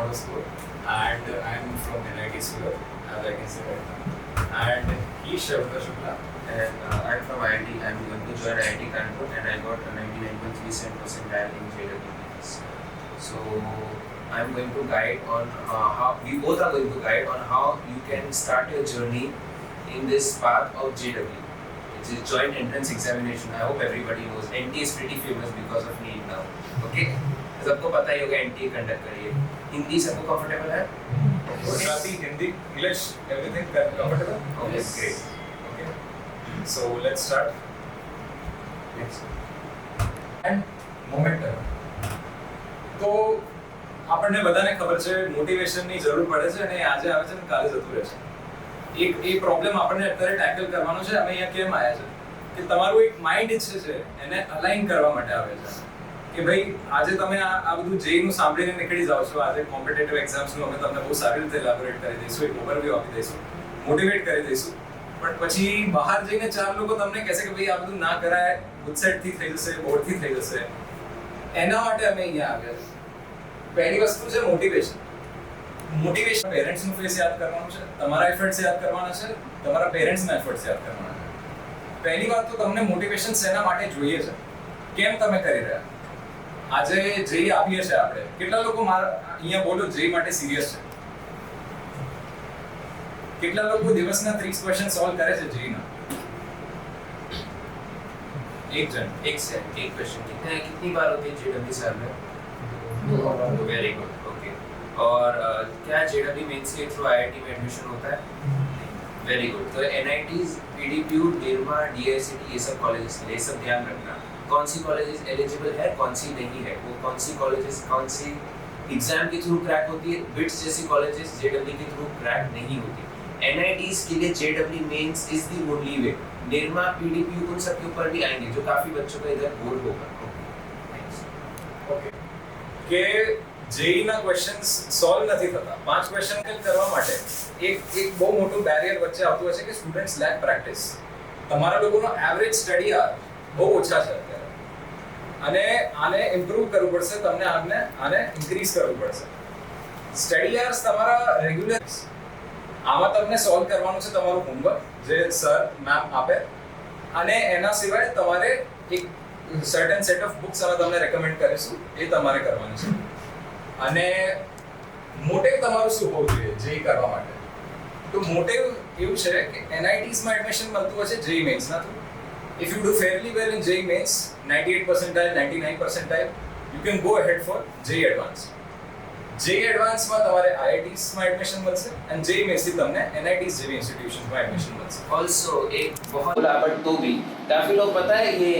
Motor School, and I'm from NIT Surat, as I can say right now. And he's Shavita Shukla, And I'm from IIT. I'm going to join IIT Kanpur, and I got a 99.37 percentile in JWPs. So I'm going to guide on how we both are going to guide on how you can start your journey in this path of JW. It's a joint entrance examination. I hope everybody knows. NTA is pretty famous because of NEET now. Okay? सबको पता ही होगा NTA conduct करिए. हिंदी सबको comfortable है? Gujarati, Hindi, English, everything comfortable? Okay, Yes. great. Okay. So let's start. Next. And momentum. તો આપણને બધાને ખબર છે મોટિવેશનની જરૂર પડે છે અને આજે આવે છે ને કાલે જતું રહે છે. એ પ્રોબ્લેમ આપણને અત્યારે ટેકલ કરવાનો છે. અમે અહીંયા કેમ આવ્યા છે કે તમારું એક માઇન્ડ ઈચ્છે છે એને અલાઇન કરવા માટે આવે છે કે ભાઈ આજે તમે આ બધું જેઈનું સાંભળીને નીકળી જાઓ છો. આજે કોમ્પિટિટિવ એક્ઝામ્સનું અમે તમને બહુ સારી રીતે એલાબોરેટ કરી દઈશું, એક ઓવરવ્યૂ આપી દઈશું, મોટિવેટ કરી દઈશું. પણ પછી બહાર જઈને ચાર લોકો તમને કહેશે કે ભાઈ આ બધું ના કરાય, ગુસ્સેટથી થઈ જશે, બોર્ડથી થઈ જશે. એના માટે અમે અહીંયા આવ્યા છીએ. પહેલી વસ્તુ છે મોટિવેશન. મોટિવેશન પેરેન્ટ્સનું ફેસ યાદ કરવાનું છે, તમારા એફર્ટ્સ યાદ કરવાના છે, તમારા પેરેન્ટ્સના એફર્ટ્સ યાદ કરવાના છે. પહેલી વાત તો તમને મોટિવેશન શેના માટે જોઈએ છે, કેમ તમે કરી રહ્યા. આજે જેઈ આપીએ છે આપણે, કેટલા લોકો અહીંયા બોલો જેઈ માટે સિરિયસ છે? કેટલા લોકો દિવસના 30 ક્વેશ્ચન સોલ્વ કરે છે જેઈના? एक जन. एक क्वेश्चन कितनी बार होती है JW साल में? 2 बार. Very good. ओके. और क्या JW मेंस के थ्रू IIT में एडमिशन होता है? Very good. तो NITs, PDPU, निर्मा, DICT, ये सब कॉलेजेस ये सब ध्यान रखना. कौन सी कॉलेजेस एलिजिबल है, कौन सी नहीं है, वो कौन सी कॉलेजेस कौन सी एग्जाम के थ्रू क्रैक होती है. बिट्स जैसी कॉलेजेस JW के थ्रू क्रैक नहीं होती. NITs के लिए JW mains is the only way. Nirma, PDPU उन सब के ऊपर भी आएंगे जो काफी बच्चों का इधर बोर होगा. ओके. કે જેઈના ક્વેશ્ચન્સ સોલ્વ નથી થતા. 5 ક્વેશ્ચન કરવા માટે એક બહુ મોટું બેરિયર વચ્ચે આવતું હોય છે કે સ્ટુડન્ટ્સ લેક પ્રેક્ટિસ. તમારા લોકોનો એવરેજ સ્ટડી આર બહુ ઓછા છે અત્યારે, અને આને ઇમ્પ્રૂવ કરવું પડશે. તમને આને ઇન્ક્રીઝ કરવું પડશે. સ્ટડી આર્સ તમારા રેગ્યુલર, આમાં તમને સોલ્વ કરવાનું છે તમારું હોમવર્ક જે સર મેમ આપે, અને એના સિવાય તમારે એક સર્ટન સેટ ઓફ બુક્સ અમે તમને રેકમેન્ડ કરીશું, એ તમારે કરવાનું છે. અને મોટિવ તમારું શું હોવું જોઈએ જેઈ કરવા માટે? તો મોટિવ એવું છે કે NITs માં એડમિશન મળતું હોય છે જેઈ મેન્સ ના through. If you do fairly well in JEE mains, 98 percentile, 99 percentile, you can go ahead for JEE Advanced. JEE Advanced માં તમારે IITs માં એડમિશન મળશે, અને JEE મેન્સ થી તમને NITs જેવી इंस्टीट्यूशंस में एडमिशन મળશે. ऑल्सो एक बहुत बोला, बट तो भी काफी लोग पता है ये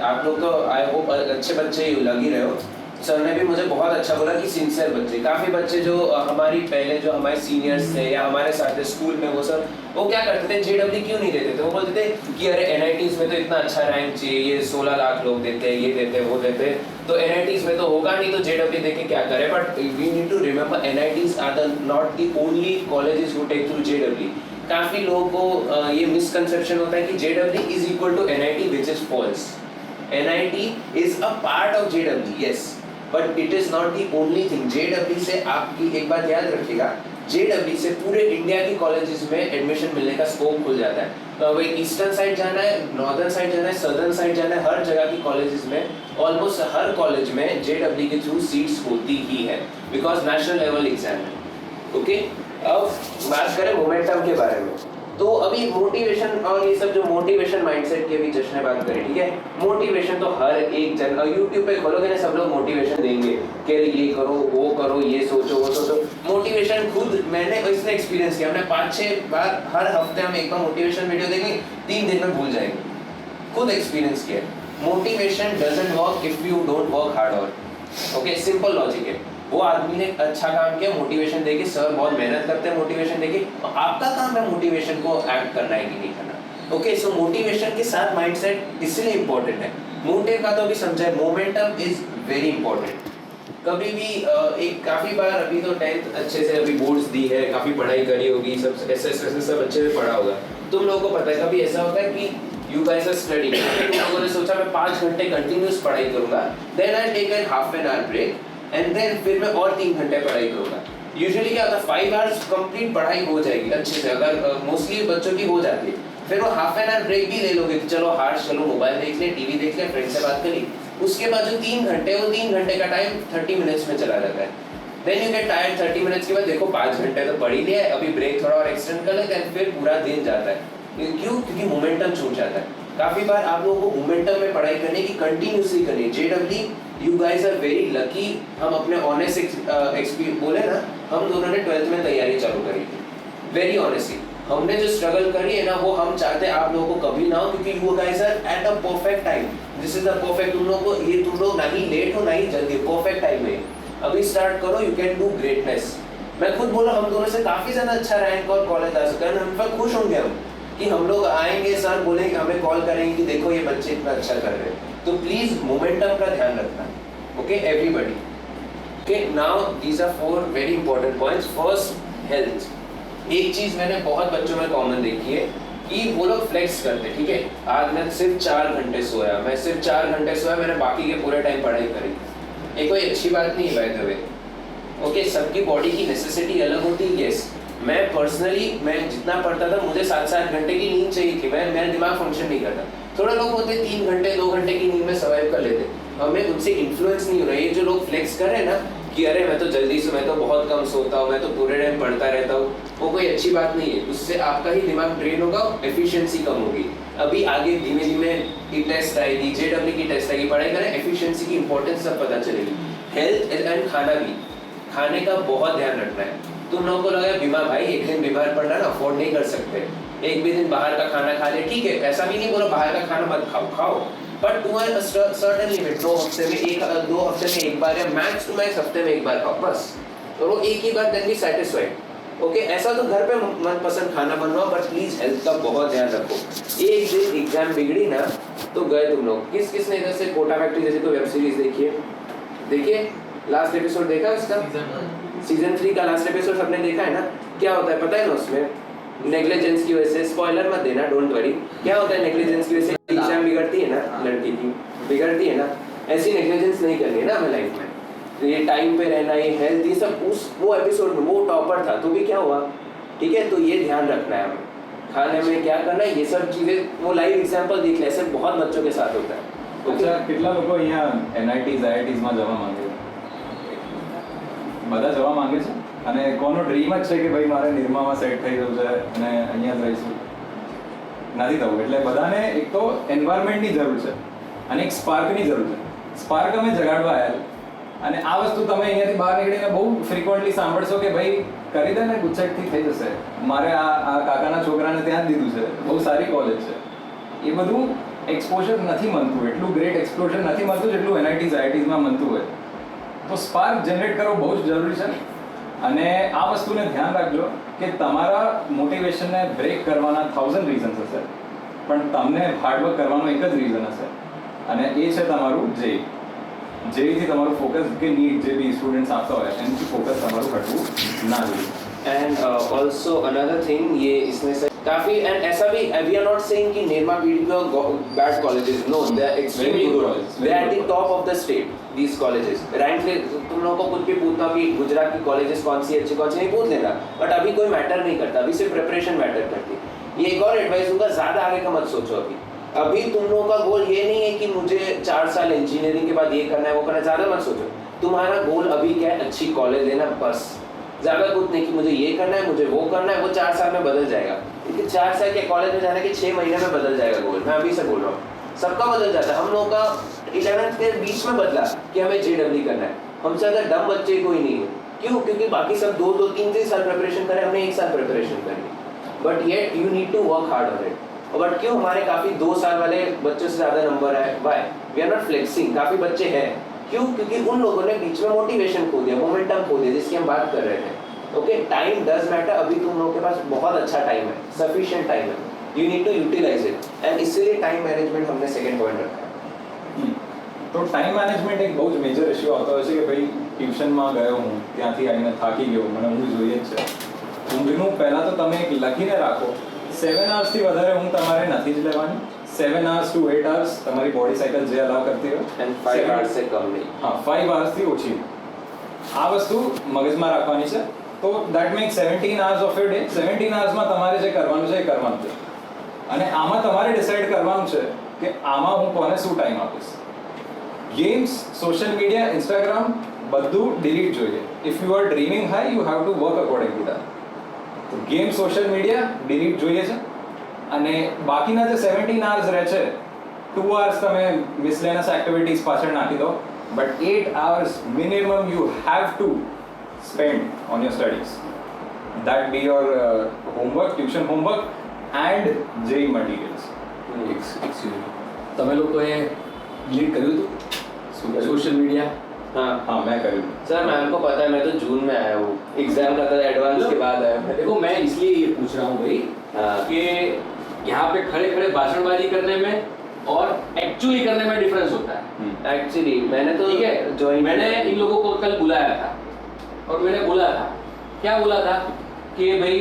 आप लोग तो आई होप अच्छे बच्चे ही लग ही रहे हो. सर ने भी मुझे बहुत अच्छा बोला कि सिंसियर बच्चे, काफी बच्चे जो हमारी पहले जो हमारे सीनियर्स थे या हमारे साथ थे स्कूल में, वो सब वो क्या करते थे, JW क्यों नहीं देते थे. वो बोलते थे कि अरे NITs में तो इतना अच्छा रैंक चाहिए, ये 16 लाख लोग देते हैं, ये देते वो देते, तो NITs में तो होगा नहीं, तो JW देके क्या करे. But we need to remember NITs are the not the only colleges who take through JW. काफी लोगों को ये मिसकंसेप्शन होता है कि JW is equal to NIT, which is false. NIT is a part of JW, yes, but it is not the only thing. JW से आपकी एक बात याद रखिएगा, JW से पूरे इंडिया की कॉलेजेस में एडमिशन मिलने का स्कोप खुल जाता है. तो अगर ईस्टर्न साइड जाना है, नॉर्दर्न साइड जाना है, सदर्न साइड जाना है, हर जगह की कॉलेजेस में ऑलमोस्ट हर कॉलेज में JW के थ्रू सीट्स होती ही है, बिकॉज नेशनल लेवल एग्जाम है. ओके. अब बात करें मोमेंटम के बारे में. तो अभी मोटिवेशन और ये सब जो मोटिवेशन माइंडसेट की अभी जश्न ने बात करी, ठीक है. मोटिवेशन तो हर एक जन यूट्यूब पे खोलोगे ना, सब लोग मोटिवेशन देंगे कि ये करो, वो करो, ये सोचो, वो सोचो. मोटिवेशन खुद मैंने इसने एक्सपीरियंस किया. हमने 5-6 बार हर हफ्ते हम एक बार मोटिवेशन वीडियो देंगे, 3 दिन में भूल जाएंगे. खुद एक्सपीरियंस किया. Motivation doesn't work if you don't work hard on. Okay, simple logic है. वो आदमी ने अच्छा काम किया, मोटिवेशन देके, सर बहुत मेहनत करते हैं मोटिवेशन देके, तो आपका काम है मोटिवेशन को एक्ट करना है कि नहीं करना. ओके, सो मोटिवेशन के साथ माइंडसेट इसलिए इंपॉर्टेंट है. मोटिव का तो अभी समझा है, मोमेंटम इज वेरी इंपॉर्टेंट. कभी भी एक काफी बार अभी तो 10th अच्छे से अभी बोर्ड्स दी है, काफी पढ़ाई करी होगी, सब SS सब अच्छे से पढ़ा होगा. तुम लोगों को पता है कभी ऐसा होता है कि यू गाइस आर स्टडीइंग, तुम लोगों ने सोचा मैं 5 घंटे कंटिन्यूअस पढ़ाई करूंगा, then I take an half an hour break, and then फिर मैं और 3 घंटे पढ़ाई करूंगा। यूजुअली क्या होता है 5 आवर्स कंप्लीट पढ़ाई हो जाएगी अच्छे से, अगर मोस्टली बच्चों की हो जाती है। फिर वो हाफ एन आवर ब्रेक भी ले लोगे कि चलो हार्श चलो मोबाइल देख ले, टीवी देख ले, फ्रेंड से बात करी। उसके बाद जो 3 घंटे, वो 3 घंटे का टाइम 30 मिनट्स में चला जाता है। Then you get tired 30 minutes के बाद, देखो 5 घंटे तो पढ़ ही लिया है, अभी ब्रेक थोड़ा और एक्सटेंड कर लेते हैं, फिर पूरा दिन जाता है। क्यों? क्योंकि मोमेंटम छूट जाता है। काफी बार आप लोगों को मोमेंटम में पढ़ाई करने की कंटिन्यूसली करनी है। जेडब्ल्यू you guys are very lucky. हम अपने ऑनेस्ट एक्सपीरियंस बोले ना, हम दोनों ने 12th में तैयारी चालू करी थी। वेरी ऑनेस्टली हमने जो स्ट्रगल करी है ना, वो हम चाहते हैं आप लोगों को कभी ना हो, क्योंकि you guys are at a perfect time. This is the perfect. तुम लोगों को ये, तुम लोग ना ही लेट हो ना ही जल्दी, परफेक्ट टाइम है। अभी स्टार्ट करो, यू कैन डू ग्रेटनेस। मैं खुद बोला हम दोनों से काफी ज्यादा अच्छा रैंक और कॉलेज आ सकता है। हम पर खुश होंगे हम कि हम लोग आएंगे, सर बोलेंगे, हमें कॉल करेंगे कि देखो ये बच्चे इतना अच्छा कर रहे हैं। तो प्लीज मोमेंटम का ध्यान रखना, okay everybody. Okay, now these are 4 very important points. First, health. एक चीज मैंने बहुत बच्चों में कॉमन देखी है कि वो लोग फ्लेक्स करते, ठीक है, आज मैं सिर्फ 4 घंटे सोया, मैं सिर्फ 4 घंटे सोया, मैंने बाकी के पूरे टाइम पढ़ाई करी। ये कोई अच्छी बात नहीं है बाय द वे। ओके, सबकी बॉडी की नेसेसिटी अलग होती है। यस, मैं पर्सनली मैं जितना पढ़ता था मुझे 7-7 घंटे की नींद चाहिए थी, मेरा दिमाग फंक्शन नहीं करता। थोड़ा लोग होते 3 घंटे 2 घंटे की नींद में सर्वाइव कर लेते। हमें उनसे इन्फ्लुएंस नहीं हो रहा है। ये जो लोग फ्लेक्स कर रहे हैं ना कि अरे मैं तो जल्दी से, मैं तो बहुत कम सोता हूँ, मैं तो पूरे टाइम पढ़ता रहता हूँ, वो कोई अच्छी बात नहीं है। उससे आपका ही दिमाग ड्रेन होगा, एफिशिएंसी कम होगी। अभी आगे धीमे धीमे की टेस्ट आएगी, जेडब्ल्यू की टेस्ट आएगी, पढ़ाई करें, एफिशिएंसी की इंपॉर्टेंस सब पता चलेगी। हेल्थ एंड खाना भी, खाने का बहुत ध्यान रखना है। तुम लोगों को लगा बीमार भाई एक दिन बीमार पड़ना ना अफोर्ड नहीं कर सकते, एक भी दिन बाहर का खाना खा ले, ठीक है, ऐसा भी नहीं बोला बाहर का खाना मत खाओ, बट तुम्हारे सर्टेन लिमिट, 2 हफ्ते में 2 हफ्ते में एक बार या मैक्स टू मैक्स हफ्ते में एक बार खाओ बस। और वो एक ही बार देन बी सैटिस्फाइड। ओके, ऐसा तो घर पे मनपसंद खाना बनवाओ, बट प्लीज हेल्थ का बहुत ध्यान रखो। एक दिन एग्जाम बिगड़ी ना तो गए तुम लोग। किसने इधर से कोटा फैक्ट्री जैसे कोई वेब सीरीज देखिए लास्ट एपिसोड देखा उसका, सीजन 3 का लास्ट एपिसोड सबने देखा है ना? क्या होता है पता है ना उसमें? नेग्लिजेंस की वजह से, स्पॉइलर मत देना, डोंट वरी, क्या होता है नेग्लिजेंस की वजह से एग्जाम बिगड़ती है ना, लड़की की बिगड़ती है ना, ऐसी नेग्लिजेंस नहीं करनी है ना हमें लाइफ में। तो ये टाइम पे रहना, ये हेल्थ, ये सब उस वो एपिसोड में वो टॉपर था तो भी क्या हुआ, ठीक है? तो ये ध्यान रखना है हमें, खाने में क्या करना है, ये सब चीजें वो लाइव एग्जाम्पल देख ले, ऐसे बहुत बच्चों के साथ होता है। अच्छा, કેટલા લોકો અહીંયા NITs IITs માં જવા માંગે છે? બધા જવા માંગે છે અને કોનો ડ્રીમ જ છે કે ભાઈ મારે નિરમામાં સેટ થઈ જવું છે અને અહીંયા જ રહીશું? નથી થવું. એટલે બધાને એક તો એન્વાયરમેન્ટની જરૂર છે અને એક સ્પાર્કની જરૂર છે. સ્પાર્ક અમે જગાડવા આવ્યા અને આ વસ્તુ તમે અહીંયાથી બહાર નીકળીને બહુ ફ્રિકવન્ટલી સાંભળશો કે ભાઈ કરી દે ને ગુચ્છાટથી થઈ જશે, મારે આ કાકાના છોકરાને ત્યાં જ દીધું છે, બહુ સારી કોલેજ છે. એ બધું એક્સપોઝર નથી મળતું, એટલું ગ્રેટ એક્સપ્લોઝર નથી મળતું જેટલું NITs IITsમાં મળતું હોય. તો સ્પાર્ક જનરેટ કરવો બહુ જ જરૂરી છે અને આ વસ્તુને ધ્યાન રાખજો કે તમારા મોટિવેશનને બ્રેક કરવાના 1000 રીઝન્સ હશે, પણ તમને હાર્ડવર્ક કરવાનો એક જ રીઝન હશે અને એ છે તમારું જેઈથી તમારું ફોકસ કે નીટ જે બી સ્ટુડન્ટ્સ આપતા હોય એનાથી ફોકસ તમારું હટવું ના જોઈએ. एंड ऑल्सो अनदर थिंग, ये इसमें से काफी एंड ऐसा भी वी आर नॉट सेइंग कि Nirma PDPU bad colleges, no, they are extremely good, they are the top of the state these colleges. Rank ले तुम लोगों को कुछ भी पूछना कि गुजरात की कॉलेजेस कौन सी अच्छी कौन सी नहीं पूछ लेना, बट अभी कोई मैटर नहीं करता, अभी सिर्फ प्रिपरेशन मैटर करती है। ये एक और एडवाइस दूंगा, ज्यादा आगे का मत सोचो। अभी तुम लोगों का गोल ये नहीं है कि मुझे 4 साल इंजीनियरिंग के बाद ये करना है वो करना है, ज्यादा मत सोचो। तुम्हारा गोल अभी क्या है, अच्छी कॉलेज लेना बस, ज्यादा कुछ नहीं कि मुझे ये करना है मुझे वो करना है, वो 4 साल में बदल जाएगा। क्योंकि 4 साल के कॉलेज में जाने के 6 महीने में बदल जाएगा गोल, मैं अभी से बोल रहा हूँ, सबका बदल जाता है। हम लोगों का 11th के बीच में बदला कि हमें JEE करना है, हमसे ज्यादा डम बच्चे कोई नहीं है। क्यों? क्योंकि बाकी सब 2-3 साल प्रिपरेशन करे, हमने 1 साल प्रिपरेशन करी, but yet you need to work hard on it. But क्यों हमारे काफी 2 साल वाले बच्चों से ज्यादा नंबर है? Why? We are not flexing, काफी बच्चे हैं। क्यों? क्योंकि उन लोगों ने बीच में मोटिवेशन खो दिया, मोमेंटम खो दिया, जिसकी हम बात कर रहे थे। Okay, time does matter. अभी तुम लोगों के पास बहुत अच्छा टाइम है, सफिशिएंट टाइम है, you need to utilise it, and इसीलिए टाइम मैनेजमेंट हमने सेकंड पॉइंट रखा है। તો ટાઈમ મેનેજમેન્ટ એક બહુ જ મેજર ઇશ્યુ આવતો હોય છે કે ભાઈ ટ્યુશનમાં ગયો હું, ત્યાંથી આવીને થાકી ગયો, મને ઊંઘ જોઈએ જ છે. ઊંઘનું પહેલાં તો તમે એક લખીને રાખો, 7 hours વધારે ઊંઘ તમારે નથી જ લેવાની. 7 hours to 8 hours તમારી બોડી સાયકલ જે અલાવ કરતી હોય, एंड 5 hours से कम नहीं. हाँ, 5 hours થી ઓછી. આ વસ્તુ મગજમાં રાખવાની છે. તો that make 17 hours of your day. 17 hoursમાં તમારે જે કરવાનું છે એ કરવાનું છે. અને આમાં તમારે ડિસાઈડ કરવાનું છે કે આમાં હું કોને શું ટાઈમ આપીશ. ગેમ્સ, સોશિયલ મીડિયા, ઇન્સ્ટાગ્રામ બધું ડિલીટ જોઈએ. If you are dreaming high you have to work according to that. તો ગેમ, સોશિયલ મીડિયા ડિલીટ જોઈએ છે. અને બાકીના જે 17 hours રહે છે 2 hours તમે મિસલેનિયસ એક્ટિવિટીઝ પાછળ નાખી દો, but 8 hours minimum you have to spend on your studies. That be your homework, tuition homework and JEE materials. તમે લોકોએ ડિલીટ કર્યું હતું सोशल मीडिया? हाँ मैं करूँ सर मैम को पता है, मैं तो जून में आया हूँ, एग्जाम का था एडवांस के बाद आया हूँ। देखो मैं इसलिए ये पूछ रहा हूँ भाई कि यहाँ पे खड़े खड़े भाषणबाजी करने में और एक्चुअली करने में डिफरेंस होता है. एक्चुअली मैंने तो ठीक है, ज्वाइन मैंने इन लोगों को कल बुलाया था और मैंने बोला था, क्या बोला था कि भाई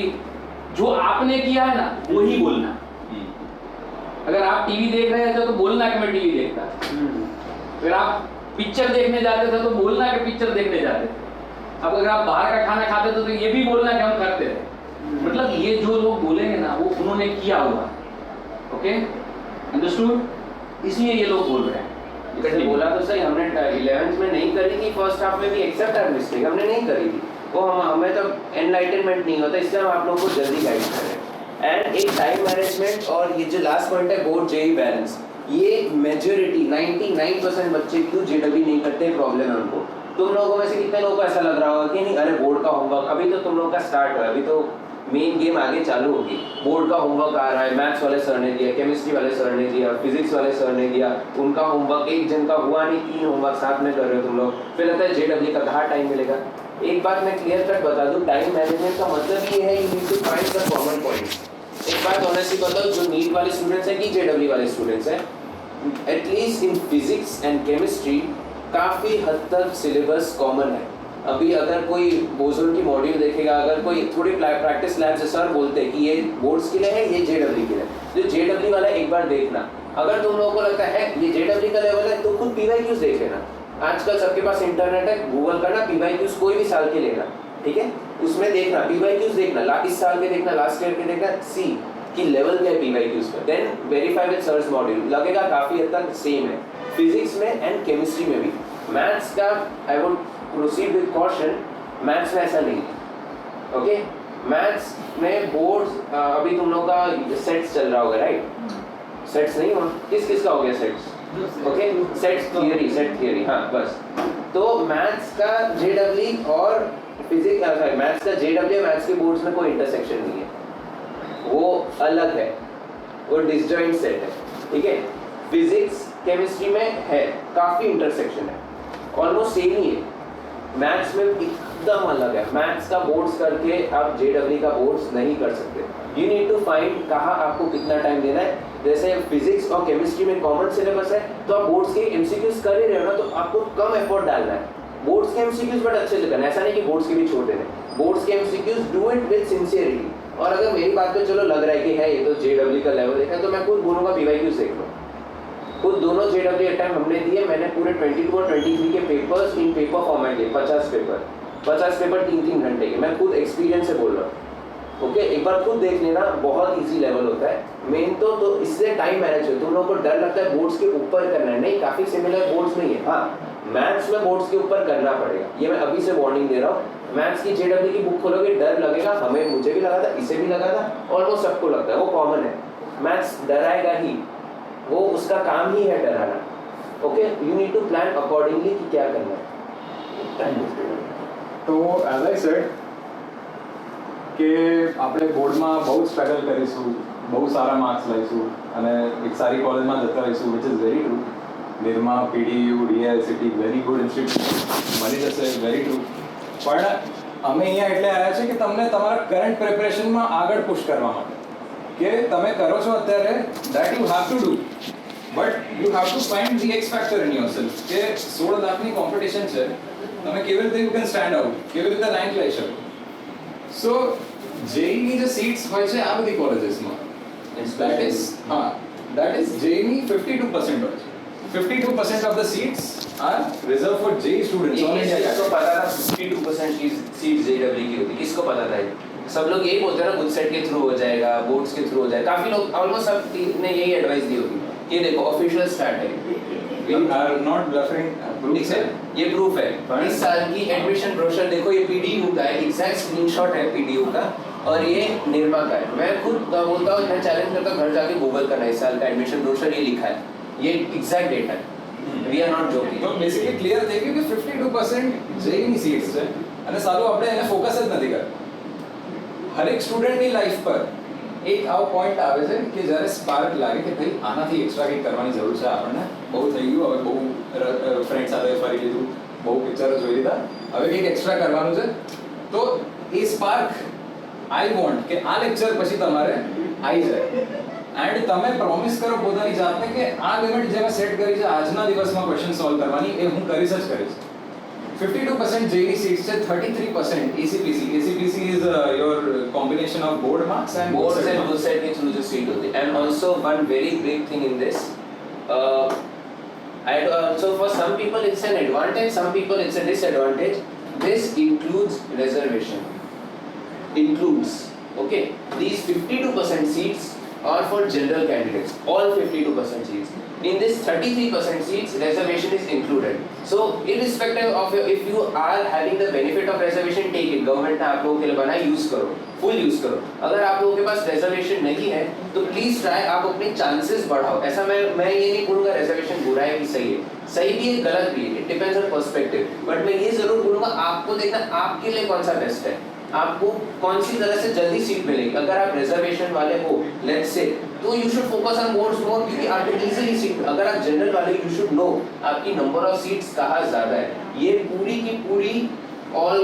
जो आपने किया है ना वही बोलना. अगर आप टीवी देख रहे थे तो बोलना कि मैं टीवी देखता था. अगर आप पिक्चर देखने जाते थे तो बोलना कि पिक्चर देखने जाते थे. अब अगर आप बाहर का खाना खाते थे तो ये भी बोलना कि हम करते थे. मतलब ये जो लोग बोलेंगे ना वो उन्होंने किया हुआ. Okay, understood? इसलिए ये लोग बोल रहे हैं. जैसे बोला तो सही, हमने 11th में नहीं करी थी, फर्स्ट हाफ में भी एक्सेप्ट आवर मिस्टेक हमने नहीं करी थी. वो हमें तो एनलाइटनमेंट नहीं होता, इसलिए हम आप लोगों को जल्दी गाइड कर रहे हैं. एंड एक टाइम मैनेजमेंट और ये जो लास्ट पॉइंट है बोर्ड जेई बैलेंस, ये मेजोरिटी 99% बच्चे क्यों जेडब्ल्यू नहीं करते प्रॉब्लम है उनको. तुम लोगों में से कितने लोगों को ऐसा लग रहा होगा कि नहीं अरे बोर्ड का होमवर्क, अभी तो तुम लोगों का स्टार्ट हुआ है, अभी तो मेन गेम आगे चालू होगी. बोर्ड का होमवर्क आ रहा है, मैथ्स वाले सर ने दिया, केमिस्ट्री वाले सर ने दिया, फिजिक्स वाले सर ने दिया, उनका होमवर्क एक जन का हुआ नहीं, 3 होमवर्क साथ में कर रहे हो तुम लोग. फिर लगता है जेडब्ल्यू का कहाँ टाइम मिलेगा. एक बात मैं क्लियर कट बता दूं, टाइम मैनेजमेंट का मतलब ये है you need to find the common points. एक बात ऑनेस्टली बताओ, जो नीट वाले स्टूडेंट्स हैं कि जेडब्ल्यू वाले स्टूडेंट्स हैं, at least in physics and chemistry काफ़ी हद तक सिलेबस कॉमन है. अभी अगर कोई बोजोन की मॉड्यूल देखेगा, अगर कोई थोड़ी प्रैक्टिस लैब से सर बोलते हैं कि ये बोर्ड्स के लिए है, ये जेडब्ल्यू के लिए. जो जेडब्ल्यू वाला एक बार देखना, अगर तुम लोगों को लगता है ये जेडब्ल्यू का लेवल है तो खुद पीवाईक्यूज देख लेना. आजकल सबके पास इंटरनेट है, गूगल करना पीवाईक्यूज कोई भी साल के लेना, ठीक है, उसमें देखना पीवाईक्यूज देखना, इस साल के देखना, लास्ट ईयर के देखना, सी कि लेवल क्या है पीवाईक्यूज का. Then verify with search module, लगेगा काफ़ी हद तक सेम है फिजिक्स में एंड केमिस्ट्री में भी. मैथ्स का I would proceed with caution, maths में ऐसा नहीं है. ओके, मैथ्स में बोर्ड्स अभी तुम लोग का सेट्स चल रहा होगा, राइट? सेट्स नहीं हो, किस किस का हो गया सेट्स? ओके, सेट थियरी, हाँ बस. तो मैथ्स का जेडब्ल्यू और फिजिक्स, मैथ्स का जेडब्ल्यू मैथ्स के बोर्ड्स में कोई इंटरसेक्शन नहीं है, वो अलग है, वो डिसजॉइंट सेट है, ठीक है. फिजिक्स केमिस्ट्री में है काफ़ी इंटरसेक्शन है, ऑलमोस्ट सेम ही है. मैथ्स में एकदम अलग है. मैथ्स का बोर्ड्स करके आप जेडब्ल्यू का बोर्ड्स नहीं कर सकते. यू नीड टू फाइंड कहाँ आपको कितना टाइम देना है. जैसे फिजिक्स और केमिस्ट्री में कॉमन सिलेबस है तो आप बोर्ड्स के एमसीक्यूज कर ही रहे हो ना, तो आपको कम एफर्ट डालना है. बोर्ड्स के एमसीक्यूज बट अच्छे से करना है, ऐसा नहीं कि बोर्ड्स के भी छोड़ देने. बोर्ड्स के MCQs do it with sincerity. और अगर मेरी बात पे चलो लग रहा है कि है ये तो जेडब्ल्यू का लेवल देखा, तो मैं खुद बोलूँगा पीवाईक्यूज देख लो. खुद दोनों जेडब्ल्यू अटेम्प्ट हमने दिए, मैंने पूरे 22 और 23 के पेपर्स इन पेपर फॉर्मेट दिए. 50 पेपर 3-3 घंटे के. मैं खुद एक्सपीरियंस से बोल रहा हूँ. ओके, एक बार खुद देख लेना, बहुत इजी लेवल होता है. मेन तो इससे टाइम मैनेज हो. तुम लोगों को डर लगता है बोर्ड्स के ऊपर करना है, नहीं, काफ़ी सिमिलर बोर्ड्स नहीं है. हाँ, मैथ्स में बोर्ड्स के ऊपर करना पड़ेगा, ये मैं अभी से वार्निंग दे रहा हूँ. मैथ्स की जेडब्ल्यू की बुक खोलोगे डर लगेगा, हमें, मुझे भी लगा था, इसे भी लगा था, ऑलमोस्ट सबको लगता है, वो कॉमन है. मैथ्स डराएगा ही, वो उसका काम ही है डराना. Okay, you need to plan accordingly कि क्या करना है. તો એઝ આઈ સેડ કે આપણે બોર્ડમાં બહુ સ્ટ્રગલ કરીશું, બહુ સારા માર્ક્સ લઈશું અને એક સારી કોલેજમાં જતા રહીશું, which is very true. Nirma, PDU, DAIICT very good institute મળી જશે, વેરી ટ્રુ. પણ અમે અહીંયા એટલે આવ્યા છે કે તમને તમારા કરંટ પ્રિપરેશનમાં આગળ પુશ કરવા માટે, કે તમે કરો છો અત્યારે that you have to do, but you have to find the x factor in yourself. કે 16 લાખની કોમ્પિટિશન છે, તમે કેવી રીતે યુ કેન સ્ટેન્ડ આઉટ, કેવી રીતે રેન્ક લઈ શકો. સો જેઈની જે સીટ્સ હોય છે આ બધી કોલેજીસમાં, દેટ ઇઝ જેઈની 52% હોય છે. 52% of the seats are reserved for JEE students all India किसको category. पता था 52% की सीट जेडब्ल्यू की होती, किसको पता था ये? सब लोग यही बोलते हैं ना, गुडसेट के थ्रू हो जाएगा, बोर्ड्स के थ्रू हो जाएगा। काफी लोग ऑलमोस्ट सब ने यही एडवाइस दी होगी। ये देखो ऑफिशियल स्टार्ट है, We are not bluffing. ठीक है, ये प्रूफ है। Fine. इस साल की एडमिशन ब्रोशर देखो, ये पीडीयू का है, एग्जैक्ट स्क्रीनशॉट है पीडीयू का, और ये निरमा का है। मैं खुद बोलता हूँ, मैं चैलेंज करता हूँ, घर जाके गूगल करना, इस साल का एडमिशन ब्रोशर ये लिखा है, ये एग्जैक्ट डेटा है। We are not joking. તો બેસિકલી ક્લિયર થઈ ગયું કે 52% જેઈની સીટ્સ છે અને સાલું આપણે એને ફોકસ જ નથી કરતા। હરેક સ્ટુડન્ટની લાઈફ પર એક આવો પોઈન્ટ આવે છે કે જ્યારે સ્પાર્ક લાગે કે ભાઈ આનાથી એક્સ્ટ્રા કંઈક કરવાની જરૂર છે, આપણને બહુ થઈ ગયું, હવે બહુ ફ્રેન્ડ સાથે ફરી લીધું, બહુ પિક્ચરો જોઈ લીધા, હવે કંઈક એક્સ્ટ્રા કરવાનું છે। તો એ સ્પાર્ક આઈ વોન્ટ કે આ લેક્ચર પછી તમારે આવી જાય એન્ડ તમે પ્રોમિસ કરો પોતાની જાતને કે આ લિમિટ જે મેં સેટ કરી છે આજના દિવસમાં ક્વેશ્ચન સોલ્વ કરવાની, એ હું કરીશ જ કરીશ। 52% JEE seats છે, 33% ACPC. ACPC is your combination of board marks and boards GSET and marks. गुडसेट की थ्रू जो सीट होती है। And also one very big thing in this, so for some people it's an advantage, some people it's a disadvantage. This includes reservation, includes, okay, these 52% seats are for general candidates, all 52% seats. In this 33% seats, reservation is included. So irrespective of your, if you are having the benefit of reservation, take it. Government ने आप लोगों के लिए बनाया, use करो, full use करो। अगर आप लोगों के पास reservation नहीं है, तो प्लीज ट्राई, आप अपने चांसेस बढ़ाओ। ऐसा मैं ये नहीं बोलूँगा reservation बुरा है कि सही है, सही भी है, गलत भी है, it depends on perspective. But मैं ये जरूर बोलूँगा, आपको देखना आपके लिए कौन सा बेस्ट है, आपको कौन सी तरह से जल्दी सीट मिलेगी। अगर आप रिजर्वेशन वाले हो, लेट्स से, तो you should focus on boards more, क्योंकि आपको इजीली सीट। अगर आप जनरल वाले, यू शुड नो आपकी नंबर ऑफ सीट्स कहाँ ज्यादा है। ये पूरी की पूरी ऑल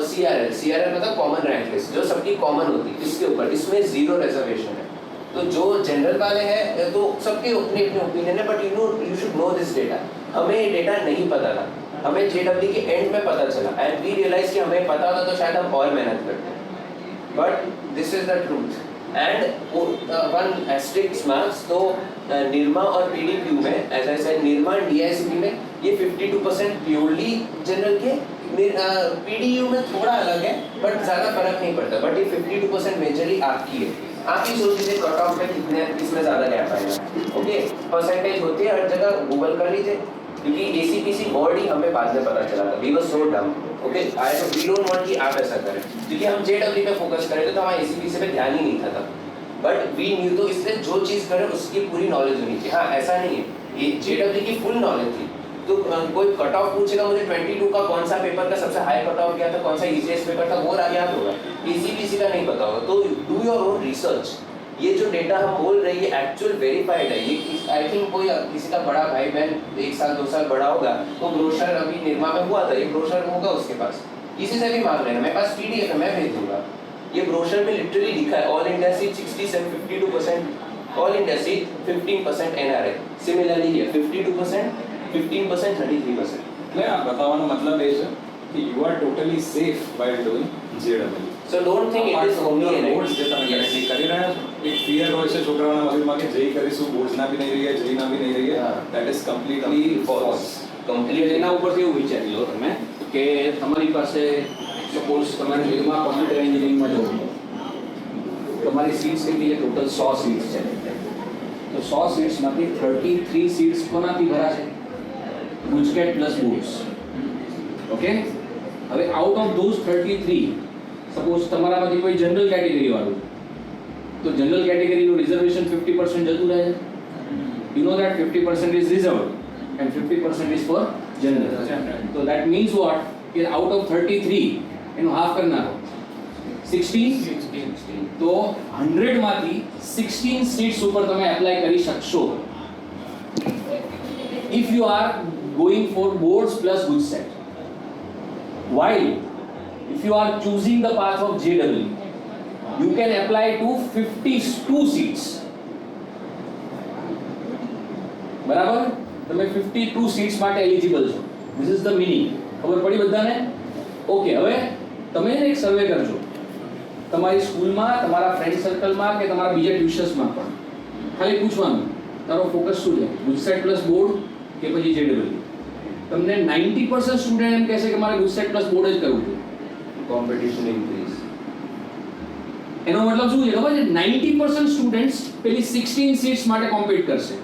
सीआरएल मतलब कॉमन रैंक लिस्ट, जो सबकी कॉमन होती है, इसके ऊपर, इसमें 0 रिजर्वेशन है। तो जो जनरल वाले हैं तो सबके अपने अपने ओपिनियन है, but you should no this data. हमें ये डेटा नहीं पता था, हमें जेडब्ल्यू के एंड में पता चला, एंड वी रियलाइज कि हमें पता होता तो शायद हम और मेहनत करते। But this is the truth. And one asterisks marks, तो निरमा और पीडीक्यू में, as I said, Nirma and DICP में ये 52% प्योरली जनरल के, पीडीयू में थोड़ा अलग है, बट ज़्यादा फर्क नहीं पड़ता। बट ये 52% मेजरली आपकी है। आप ही सोच लीजिए कट ऑफ में कितने, किसमें ज़्यादा गैप आएगा। ओके, परसेंटेज होती है हर जगह, गूगल कर लीजिए, क्योंकि एसीपीसी बोर्ड ही हमें बाद में पता चला था। वी वर सो डम, ओके, वी डोंट वांट कि आप ऐसा करें, क्योंकि हम जेडब्ल्यू पे फोकस करें तो हमारा एसीपीसी पे ध्यान ही नहीं था तब। बट वी न्यू, तो इसलिए जो चीज़ करें उसकी पूरी नॉलेज होनी चाहिए। हाँ, ऐसा नहीं है, ये जेडब्ल्यू की फुल नॉलेज थी। तो कोई कट ऑफ पूछेगा मुझे 22 का कौन सा पेपर का सबसे हाई कट ऑफ गया था, कौन सा ईजीएस्ट पेपर था, वो याद होगा, एसीपीसी का नहीं पता होगा। तो डू योर ओन रिसर्च। ये जो डेटा हम बोल रहे हैं ये एक्चुअल वेरीफाइड है। ये आई थिंक कोई किसी का बड़ा भाई बहन 1 साल 2 साल बड़ा होगा, तो ब्रोशर अभी निर्मा में हुआ था, ये ब्रोशर होगा उसके पास, किसी से भी मांग लेना, मेरे पास पीडीएफ है, मैं भेज दूंगा। ये ब्रोशर में लिटरली लिखा है, all India seat 67, 52%, all India seat 15% NRI. Similarly here 52%, 15%, 33%. એટલે આ બતાવવાનો મતલબ એ છે કે you are totally safe while doing JEE. So don't think it is only an boards જે તમે currently કરી રહ્યા છો, એક ફિયર હોય છે છોકરાઓના મગજમાં કે JEE કરીશું, બોર્ડ્સના બી નહીં રહીએ, JEEના બી નહીં રહીએ, હા. that is completely false. એટલે Completely. એના ઉપરથી એવું વિચારી લો તમે કે તમારી પાસે સપોઝ તમારે નિર્મા કોમ્પ્યુટર એન્જિનિયરિંગમાં જવું, તમારી સીટ્સ કેટલી છે? ટોટલ 100 સીટ્સ છે, તો 100 સીટ્સમાંથી 33 સીટ્સ કોનાથી ભરાશે? GUJCET plus boards, okay. હવે આઉટ ઓફ ધોઝ 33, સપોઝ તમારામાંથી કોઈ જનરલ કેટેગરી વાળું, તો જનરલ કેટેગરીનું રિઝર્વેશન 50% જતું રહે છે। You know that 50% is reserved and 50% is for general. So that means what? कि out of 33 એનો હાફ કરી નાખો 16, તો 100 માંથી 16 સીટ્સ ઉપર તમે એપ્લાય કરી શકશો if you are going for boards plus GUJSET. While if you are choosing the path of JEE, you can apply to 52 seats. બરાબર? તમે 52 સીટ્સ માટે એલિજિબલ છો. This is the meaning. ખબર પડી બધાને? ઓકે, હવે તમે એક સર્વે કરજો તમારી સ્કૂલમાં, તમારા ફ્રેન્ડ સર્કલમાં કે તમારા બીજા ટ્યુશન્સમાં પણ. ખાલી પૂછવાનું તારો ફોકસ શું છે, ગુજસેટ પ્લસ બોર્ડ કે પછી જેડબલ્યુ? તમને 90% સ્ટુડન્ટ એમ કહેશે કે મારે ગુજસેટ પ્લસ બોર્ડ જ કરવું છે. Competition increase. એનો મતલબ શું છે ખબર છે? 90% સ્ટુડન્ટ્સ પેલી 16 સીટ્સ માટે કોમ્પીટ કરશે,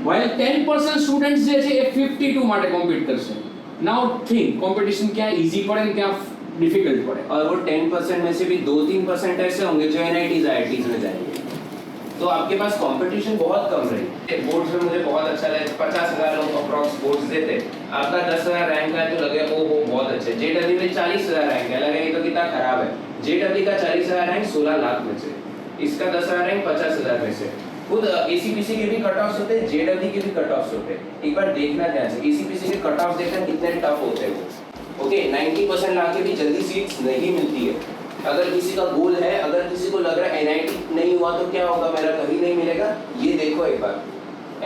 while 10% સ્ટુડન્ટ્સ જે છે એ 52 માટે કોમ્પીટ કરશે. નાउ थिंक कंपटीशन क्या इजी पड़े और क्या डिफिकल्ट पड़े. और वो 10% में से भी 2-3% ऐसे होंगे जो NITs IITs में जाएंगे, तो आपके पास कंपटीशन बहुत कम रहेगी. बोर्ड्स में मुझे बहुत अच्छा लगा, 50,000 लोग अप्रॉक्स बोर्ड्स देते, आपका 10,000 रैंक है तो लगे ओ बहुत अच्छे. JW में 40,000 रैंक है, लगे ये तो कितना खराब है. JW का 40,000 रैंक 16 लाख में से, इसका 10,000 रैंक 50,000 में से. खुद ACPC के भी कट ऑफ्स होते हैं, JW के भी कट ऑफ्स होते हैं. एक बार देखना ध्यान से, ACPC के कट ऑफ देखना कितने टफ होते हैं वो. ओके, 90% लाके भी जल्दी सीट्स नहीं मिलती है. अगर किसी का गोल है, अगर किसी को लग रहा है NIT नहीं हुआ तो क्या होगा, मेरा कहीं नहीं मिलेगा, ये देखो एक बार.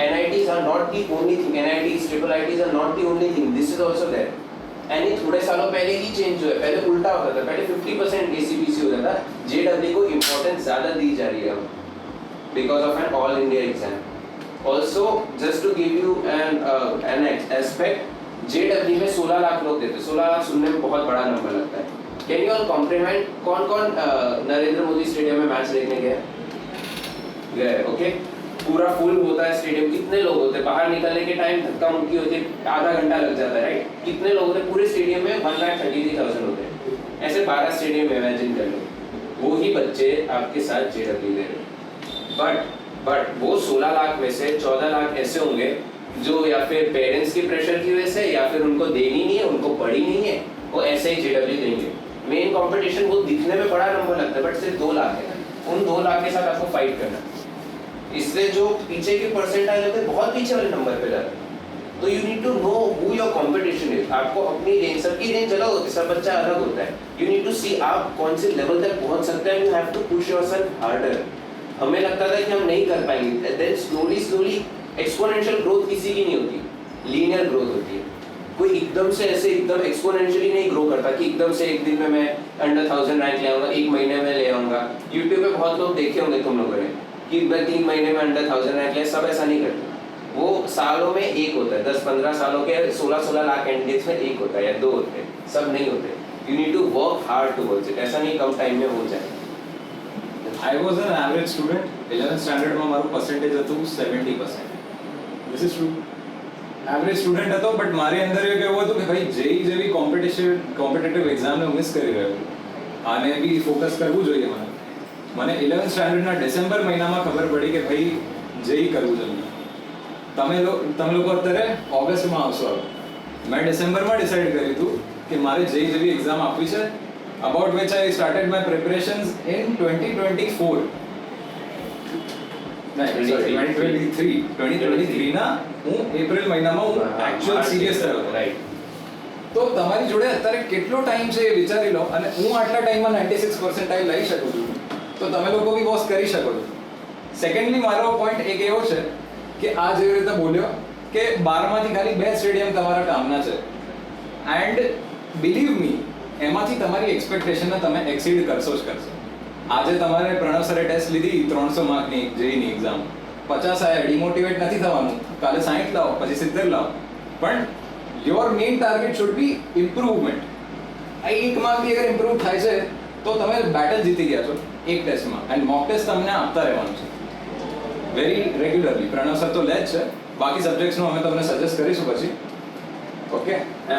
NITs are not the only thing, NITs, triple ITs are not the only thing, this is also there. And ये थोड़े सालों पहले ही चेंज हुआ है, पहले उल्टा होता था, पहले 50% ACPC होता था, JW को इम्पोर्टेंस ज़्यादा दी जा रही है because of an all India exam. Also, just to give you an aspect, JW में 16 लाख लोग देते हैं. 16 लाख सुनने में बहुत बड़ा नंबर लगता है. कैन यू ऑल कॉम्प्लीमेंट कौन नरेंद्र मोदी स्टेडियम में मैच देखने गए? ओके, पूरा फुल होता है स्टेडियम. कितने लोग होते हैं? बाहर निकलने के टाइम धक्का मुक्की होती है, आधा घंटा लग जाता है, राइट? कितने लोग होते हैं पूरे स्टेडियम में? 1,33,000 होते हैं. ऐसे 12 स्टेडियम इमेजिन कर लो. वो ही बच्चे आपके साथ JW दे रहे हैं. बट वो 16 लाख में से 14 लाख ऐसे होंगे जो या फिर पेरेंट्स के प्रेशर की वजह से, या फिर उनको देनी नहीं है, उनको पढ़ी नहीं है, वो ऐसे ही JW देंगे. मेन कंपटीशन वो दिखने में बड़ा नंबर लगता है, बट सिर्फ 2 लाख है. उन 2 लाख के साथ आपको फाइट करना है. इसलिए जो पीछे के परसेंटाइल होते हैं बहुत पीछे वाले नंबर पे जाते हैं. तो you need to know who your competition is. आपको अपनी रेंज, सबकी रेंज अलग होती है, सब बच्चा अलग होता है. यू नीड टू सी आप कौन से लेवल तक पहुंच सकते हैं. You have to push yourself harder. हमें लगता था कि हम नहीं कर पाएंगे, देन स्लोली एक्सपोनेंशियल ग्रोथ किसी की नहीं होती, लीनियर ग्रोथ होती है. कोई एकदम से ऐसे एकदम एक्सपोनेंशियली नहीं ग्रो करता कि एकदम से एक दिन में मैं अंडर 1000 रैंक ले आऊंगा, एक महीने में ले आऊंगा. यूट्यूब पे बहुत लोग देखे होंगे तुम लोगों ने कि मैं 3 महीने में अंडर 1000 रैंक ले. सब ऐसा नहीं करते. वो सालों में एक होता है, 10-15 सालों के 16-16 लाख कैंडिडेट्स में एक होता है या 2 होते हैं, सब नहीं होते. You need to work hard towards it. ऐसा नहीं कम टाइम में हो जाए. I was an average student. 11th standard માં મારું percentage હતું 70%. This is true. Average student હતો, બટ મારી અંદર એક એવું હતું કે ભાઈ જેઈ જેવી કોમ્પિટિટિવ એક્ઝામને હું મિસ કરી રહ્યો છું, આને બી ફોકસ કરવું જોઈએ. મને 11th સ્ટાન્ડર્ડના ડિસેમ્બર મહિનામાં ખબર પડી કે ભાઈ જેઈ કરવું જોઈએ. તમે લોકો અત્યારે ઓગસ્ટમાં આવશો. મેં ડિસેમ્બરમાં ડિસાઇડ કર્યું હતું કે મારે જેઈ જેવી એક્ઝામ આપવી છે, about which I started my preparations in 2024. नहीं, sorry, 2023 ના હું એપ્રિલ મહિનામાં હું એક્ચ્યુઅલ સિરિયસ થયો હતો. રાઈટ. તો તમારી જોડે અત્યારે કેટલો ટાઈમ છે એ વિચારી લો, અને હું આટલા ટાઈમમાં 96 પર્સન્ટાઇલ લઈ શકું છું, તો તમે લોકો બી બોસ કરી શકો છો. સેકન્ડલી મારો પોઈન્ટ એક એવો છે કે આ જેવી રીતે બોલ્યો કે 12માંથી ખાલી 2 સ્ટેડિયમ તમારા કામના છે, એન્ડ બિલીવ મી એમાંથી તમારી એક્સપેક્ટેશનને તમે એક્સીડ કરશો જ કરશો. આજે તમારે પ્રણવ સરે ટેસ્ટ લીધી 300 માર્કની જેઈની એક્ઝામ, 50 આયા, ડિમોટિવેટ નથી થવાનું. કાલે 60 લાવો, પછી 70 લાવો, પણ your main target should be improvement. આ 1 માર્ક બી અગર ઇમ્પ્રુવ થાય છે તો તમે બેટલ જીતી ગયા છો એક ટેસ્ટમાં. એન્ડ મોક ટેસ્ટ તમને આપતા રહેવાનું છે વેરી રેગ્યુલરલી. પ્રણવ સર તો લે જ છે, બાકી સબ્જેક્ટ્સનું અમે તમને સજેસ્ટ કરીશું પછી. ओके.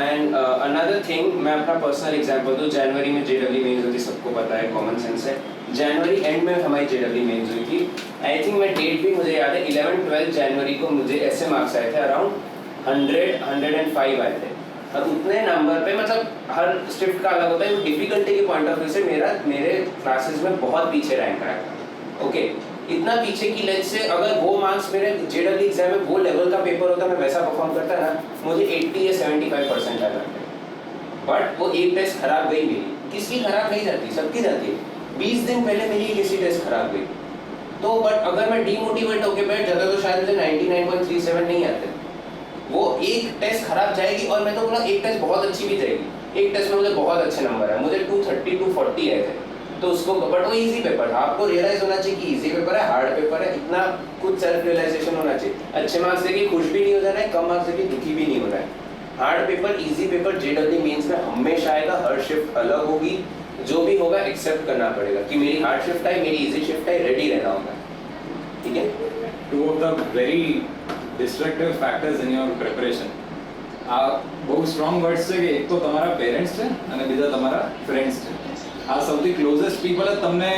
एंड अनदर थिंग, मैं अपना पर्सनल एग्जांपल दूं. जनवरी में JW मेंस होती, सबको पता है, कॉमन सेंस है. जनवरी एंड में हमारी JW मेंस हुई थी. आई थिंक मैं डेट भी मुझे याद है, 11-12 जनवरी को मुझे ऐसे मार्क्स आए थे, अराउंड 100-105 आए थे. और उतने नंबर पे, मतलब हर शिफ्ट का अलग होता है, डिफिकल्टी के पॉइंट ऑफ व्यू से मेरे क्लासेस में बहुत पीछे रैंक आया. ओके, इतना पीछे की लेंथ से अगर वो मार्क्स मेरे JW एग्जाम में वो लेवल का पेपर होता, मैं वैसा परफॉर्म करता ना, मुझे 80 या 75% आ जाते. बट वो एक टेस्ट खराब गई मेरी. किसकी खराब नहीं जाती, सबकी जाती है. 20 दिन पहले मेरी किसी टेस्ट खराब गई तो, बट अगर मैं डीमोटिवेट होकर बैठ जाता तो शायद मुझे 99.37 नहीं आते. वो एक टेस्ट खराब जाएगी, और मैं तो बोला एक टेस्ट बहुत अच्छी भी जाएगी. एक टेस्ट में मुझे बहुत अच्छे नंबर है, मुझे 230-240 आए थे. तो उसको बट वो इजी पेपर था, आपको रियलाइज होना चाहिए कि इजी पेपर है, हार्ड पेपर है, इतना कुछ सेल्फ रियलाइजेशन होना चाहिए। अच्छे मार्क्स लेके खुश भी नहीं हो जाना है, कम मार्क्स लेके दुखी भी नहीं होना है। हार्ड पेपर, इजी पेपर जेडब्ल्यू मेंस में हमेशा आएगा, हर शिफ्ट अलग होगी, जो भी होगा एक्सेप्ट करना पड़ेगा कि मेरी हार्ड शिफ्ट आई, मेरी इजी शिफ्ट आई, रेडी रहना होगा, ठीक है। Two of the very destructive factors in your preparation. આ બહુ સ્ટ્રોંગ વર્ડ્સ છે કે એક તો તમારા પેરેન્ટ્સ છે અને બીજા તમારા ફ્રેન્ડ્સ છે. આ સૌથી ક્લોઝેસ્ટ પીપલ જ તમને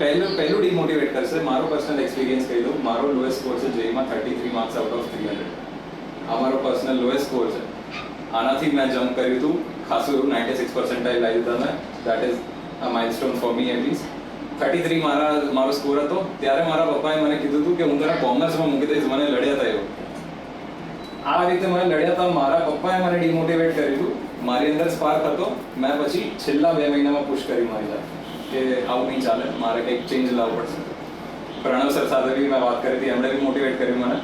પહેલું ડિમોટિવેટ કરશે. મારો પર્સનલ એક્સપિરિયન્સ કહી દઉં, મારો લોએસ્ટ સ્કોર છે જેઈમાં 33 માર્ક્સ આઉટ ઓફ 300. આ મારો પર્સનલ લોએસ્ટ સ્કોર છે. આનાથી મેં જમ્પ કર્યું હતું ખાસું એવું 96 પર્સન્ટાઇલ લાવ્યું હતું મેં. That is a milestone for me at least. 33 મારો સ્કોર હતો. ત્યારે મારા પપ્પાએ મને કીધું હતું કે હું તને કોમર્સમાં મૂકી દઈશ, મને લડ્યા હતા એવું. આ રીતે મને લડ્યા હતા, મારા પપ્પાએ મને ડિમોટિવેટ કર્યું હતું. મારી અંદર સ્પાર્ક હતો. મેં પછી છેલ્લા 2 મહિનામાં પુશ કરી મારી જાત કે આવું નહીં ચાલે, મારે કંઈક ચેન્જ લાવવું પડશે. પ્રણવ સર સાથે બી મેં વાત કરી હતી, એમણે બી મોટિવેટ કર્યું મને.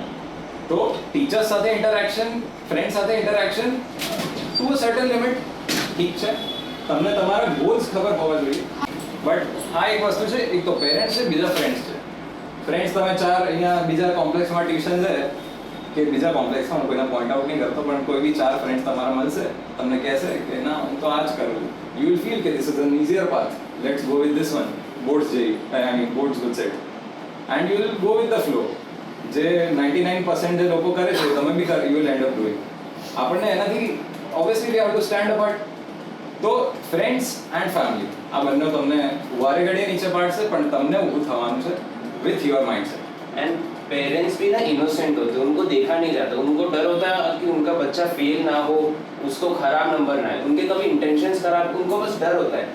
તો ટીચર્સ સાથે ઇન્ટરેક્શન, ફ્રેન્ડ સાથે interaction to a certain limit ઠીક છે, તમને તમારા ગોલ્સ ખબર હોવા જોઈએ. બટ આ એક વસ્તુ છે, એક તો પેરેન્ટ્સ છે, બીજા ફ્રેન્ડ્સ છે. ફ્રેન્ડ્સ તમે 4 અહીંયા બીજા કોમ્પ્લેક્સમાં ટ્યુશન છે કે બીજા કોમ્પ્લેક્સમાં, હું કોઈને પોઈન્ટ આઉટ નહીં કરતો, પણ કોઈ બી 4 ફ્રેન્ડ્સ તમારા મળશે, તમને કહેશે કે ના હું તો આ જ કરું, યુ વિલ ફીલ કે this is an easier path, let's go with this one, boards I mean boards good set, and you will go with the flow. જે 99% જે લોકો કરે છે તમે બી you will end up doing. આપણને એનાથી obviously we have to stand apart. તો ફ્રેન્ડ્સ એન્ડ ફેમિલી આ બંને તમને વારે ઘડીએ નીચે પાડશે, પણ તમને ઊભું થવાનું છે with your mindset. And parents भी ना इनोसेंट होते हैं, उनको देखा नहीं जाता, उनको डर होता है कि उनका बच्चा फेल ना हो, उसको खराब नंबर ना आए, उनके कभी इंटेंशंस खराब, उनको बस डर होता है.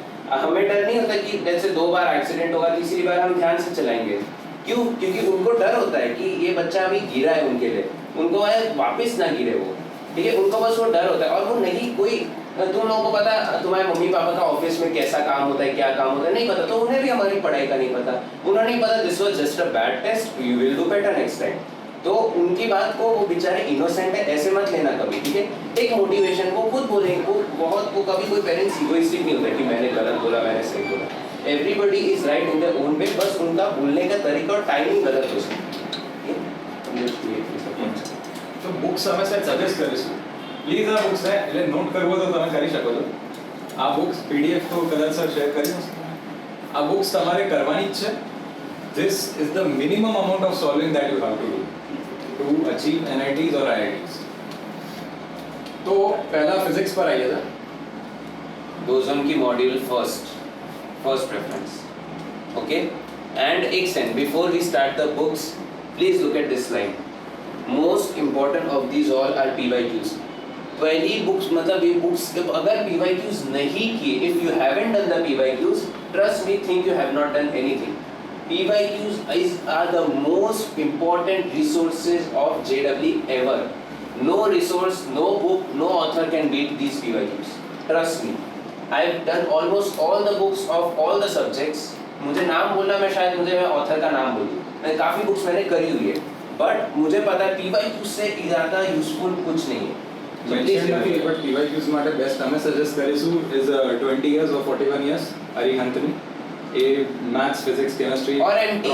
हमें डर नहीं होता कि जैसे 2 बार एक्सीडेंट होगा, तीसरी बार हम ध्यान से चलाएंगे. क्यों? क्योंकि उनको डर होता है कि ये बच्चा अभी गिरा है उनके लिए, उनको है वापस ना गिरे वो, ठीक है, उनको बस वो डर होता है. और वो नहीं कोई, तुम लोगों को पता तुम्हारे मम्मी पापा का ऑफिस में कैसा काम होता है, क्या काम होता है, नहीं पता, तो उन्हें भी हमारी पढ़ाई का नहीं पता, उन्हें नहीं पता this was just a bad taste, you will do better next time. तो उनकी बात को, वो बेचारे इनोसेंट है ऐसे मत लेना कभी, ठीक है. एक मोटिवेशन वो खुद बोलेंगे, वो बहुत, वो कभी कोई पेरेंट्स इगोइस्टिक नहीं होता कि मैंने गलत बोला, मैंने सही बोला. Everybody is right in their own way, बस उनका बोलने का तरीका और टाइमिंग गलत हो सकती है. તો બુક્સ અમે સજેસ્ટ કરીશું. પ્લીઝ આ બુક્સ છે એટલે નોટ કરવો તો તમે કરી શકો છો. આ બુક્સ પીડીએફ તો કદાચ સર શેર કરી હશે. આ બુક્સ તમારે કરવાની જ છે. This is the minimum amount of solving that you have to achieve NITs और IITs. तो पहला फिजिक्स पर आइए था. बोसोन की module first preference, okay. And एक second before we start the books, please look at this line. Most important of these all are PYQs. पहली बुक्स मतलब ये बुक्स अगर PYQs नहीं किए, if you haven't done the PYQs, trust me, think you have not done anything. PYQs are the most important resources of JEE ever. No resource, no book, no author can beat these PYQs. Trust me. I've done almost all the books of all the subjects. मुझे नाम बोलना, मैं शायद मुझे मैं author का नाम बोलूँ, मैं काफ़ी बुक्स मैंने करी हुई है, बट मुझे पता है PYQs से ज़्यादा यूजफुल कुछ नहीं है. So please નથી બટ PYQs માટે બેસ્ટ અમે સજેસ્ટ કરીશું ઇઝ 20 years or 41 years અરિહંતની. એ મેથ્સ, ફિઝિક્સ, કેમિસ્ટ્રી और MT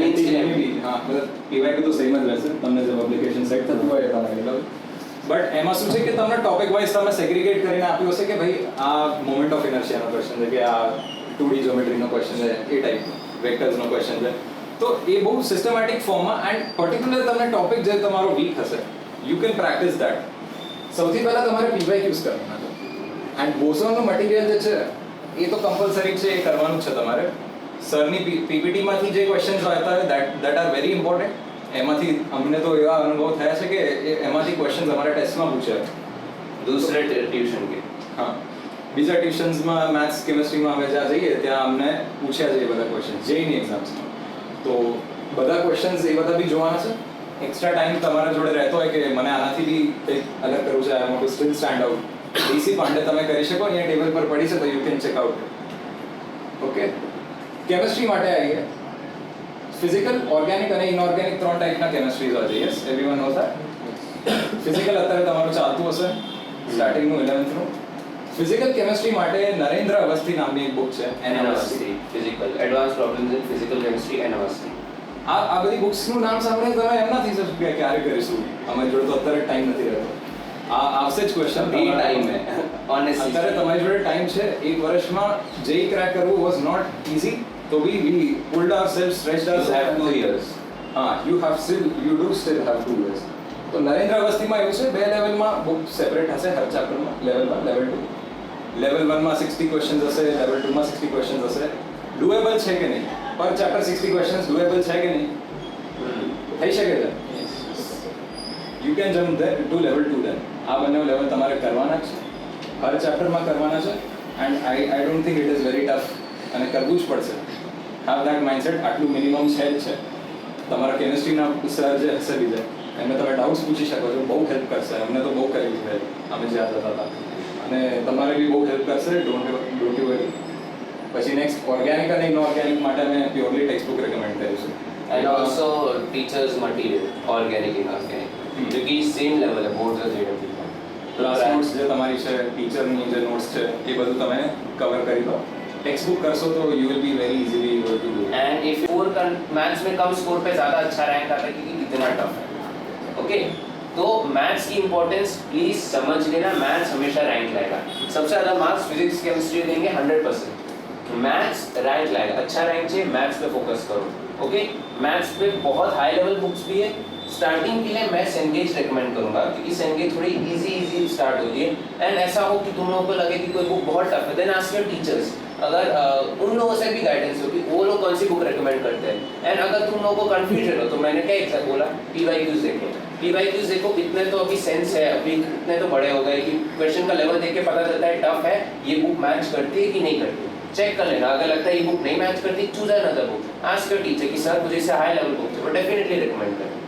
means भी हाँ मतलब PYQ તો સેમ જ રહેશે. તમને જે એપ્લિકેશન સેટ થતું હોય એ તમારે લવ. બટ એમાં શું છે કે તમને ટોપિક વાઇઝ તમે સેગ્રીગેટ કરીને આપ્યું હશે કે ભાઈ આ મોમેન્ટ ઓફ ઇનર્શિયાનો ક્વેશ્ચન છે કે આ 2D જ્યોમેટ્રીનો ક્વેશ્ચન છે, એ ટાઈપ વેક્ટર્સનો ક્વેશ્ચન છે. તો એ બહુ સિસ્ટમેટિક ફોર્મમાં એન્ડ પર્ટિક્યુલર તમને ટોપિક જે તમારો વીક હશે યુ કેન પ્રેક્ટિસ દેટ. સૌથી પહેલાં તમારે PYQs કરવાના છે. એન્ડ બોસોનનું મટીરિયલ જે છે એ તો કમ્પલસરી છે, એ કરવાનું જ છે તમારે. સરની PPTમાંથી જે ક્વેશ્ચન્સ આવતા હોય દેટ આર વેરી ઇમ્પોર્ટન્ટ. એમાંથી અમને તો એવા અનુભવ થયા છે કે એમાંથી ક્વેશ્ચન્સ અમારા ટેસ્ટમાં પૂછ્યા. दूसरे ट्यूशन के હા, બીજા ટ્યુશન્સમાં મેથ્સ, કેમિસ્ટ્રીમાં અમે જ્યાં જઈએ ત્યાં અમને પૂછ્યા છે એ બધા ક્વેશ્ચન્સ JEE એક્ઝામ્સમાં. તો બધા ક્વેશ્ચન્સ એ બધા બી જોવાના છે. એક્સ્ટ્રા ટાઈમ તમારા જોડે રહેતો હોય કે મને આનાથી બી કંઈક અલગ કરવું છે, I want to steel stand out, DC Pandey તમે કરી શકો, અહીંયા ટેબલ પર પડી છે તો you can check out. Okay, chemistry માટે આવીએ. ફિઝિકલ, ઓર્ગેનિક અને ઇનઓર્ગેનિક 3 ટાઈપના કેમિસ્ટ્રીઝ હોય છે. Yes, everyone knows that. Physical અત્યારે તમારું ચાલતું હશે સ્ટાર્ટિંગનું 11thનું. ફિઝિકલ કેમિસ્ટ્રી માટે નરેન્દ્ર અવસ્થી નામની એક બુક છે NMST, physical, advanced problems in physical chemistry, NMST. આ બધી બુક્સનું નામ સાંભળીને તમે એમ ના થઈ શકશો કે ક્યારે કરીશું અમારી જોડે તો અત્યારે ટાઈમ નથી રહેતો આ આવશે જ ક્વેશ્ચન अभी टाइम है, honestly. અત્યારે તમારી જોડે ટાઈમ છે એક વર્ષમાં જેઈ ક્રેક કરવું વોઝ નોટ ઇઝી તો we pulled ourselves stretched You have 2 years. હા you do still have 2 years તો નરેન્દ્ર અવસ્થીમાં એવું છે બે લેવલમાં બુક સેપરેટ હશે હર ચેપ્ટરમાં લેવલ 1 લેવલ 2 લેવલ 1 માં 60 ક્વેશ્ચન્સ હશે લેવલ 2 માં 60 ક્વેશ્ચન્સ હશે ડુએબલ છે કે નહીં પર ચેપ્ટર 60 ક્વેશ્ચન્સ ડુએબલ છે કે નહીં થઈ શકે છે you can jump there to level 2 than આ બંને લેવલ તમારે કરવાના જ છે હર ચેપ્ટરમાં કરવાના છે and I don't think it is very tough અને કરવું જ પડશે હાવ ધેટ માઇન્ડસેટ આટલું મિનિમમ છે જ છે તમારા કેમિસ્ટ્રીના સર જે હશે બીજા એમને તમે ડાઉટ્સ પૂછી શકો છો બહુ હેલ્પ કરશે અમને તો બહુ કર્યું છે અમે જ્યાં જતા હતા અને તમારે બી બહુ હેલ્પ કરશે ડોન્ટ યુ વરી પછી નેક્સ્ટ ઓર્ગેનિક અને ઇનઓર્ગેનિક માટે અમે પ્યોરલી ટેક્સ્ટ બુક રેકમેન્ડ કરીશું And also teachers material, organic, inorganic. क्योंकि सेम लेवल है बोर्ड से जेड ક્લાસ નોટ્સ જે તમારી છે ટીચરની જે નોટ્સ છે એ બધું તમે કવર કરી દો ટેક્સ્ટ બુક કરશો તો you will be very easily able to do and if for maths में कम स्कोर पे ज़्यादा अच्छा रैंक आता है क्योंकि कितना टफ है ओके तो मैथ्स की इंपॉर्टेंस प्लीज समझ लेना मैथ्स हमेशा रैंक लाएगा सबसे ज़्यादा मार्क्स फिजिक्स केमिस्ट्री देंगे 100% मैथ्स रैंक लाएगा अच्छा रैंक चाहिए मैथ्स पे फोकस करो ओके मैथ्स पे बहुत हाई लेवल बुक्स भी है स्टार्टिंग के लिए मैं सेनगेज रेकमेंड करूंगा क्योंकि सेनगेज थोड़ी इजी स्टार्ट होती है एंड ऐसा हो कि तुम लोगों को लगे कि कोई बुक बहुत टफ है देन आस्क योर टीचर्स अगर उन लोगों से भी गाइडेंस हो कि वो लोग कौन सी बुक रेकमेंड करते हैं एंड अगर तुम लोगों को कंफ्यूजन हो तो मैंने क्या एक बोला PYQs देखो PYQs देखो इतने तो अभी सेंस है अभी इतने तो बड़े हो गए कि क्वेश्चन का लेवल देख के पता चलता है टफ है ये बुक मैच करती है कि नहीं करती चेक कर लेना अगर लगता है ये बुक नहीं मैच करती choose another book ask your teacher कि सर मुझे इसे हाई लेवल बुक चाहिए वो डेफिनेटली रिकमेंड करें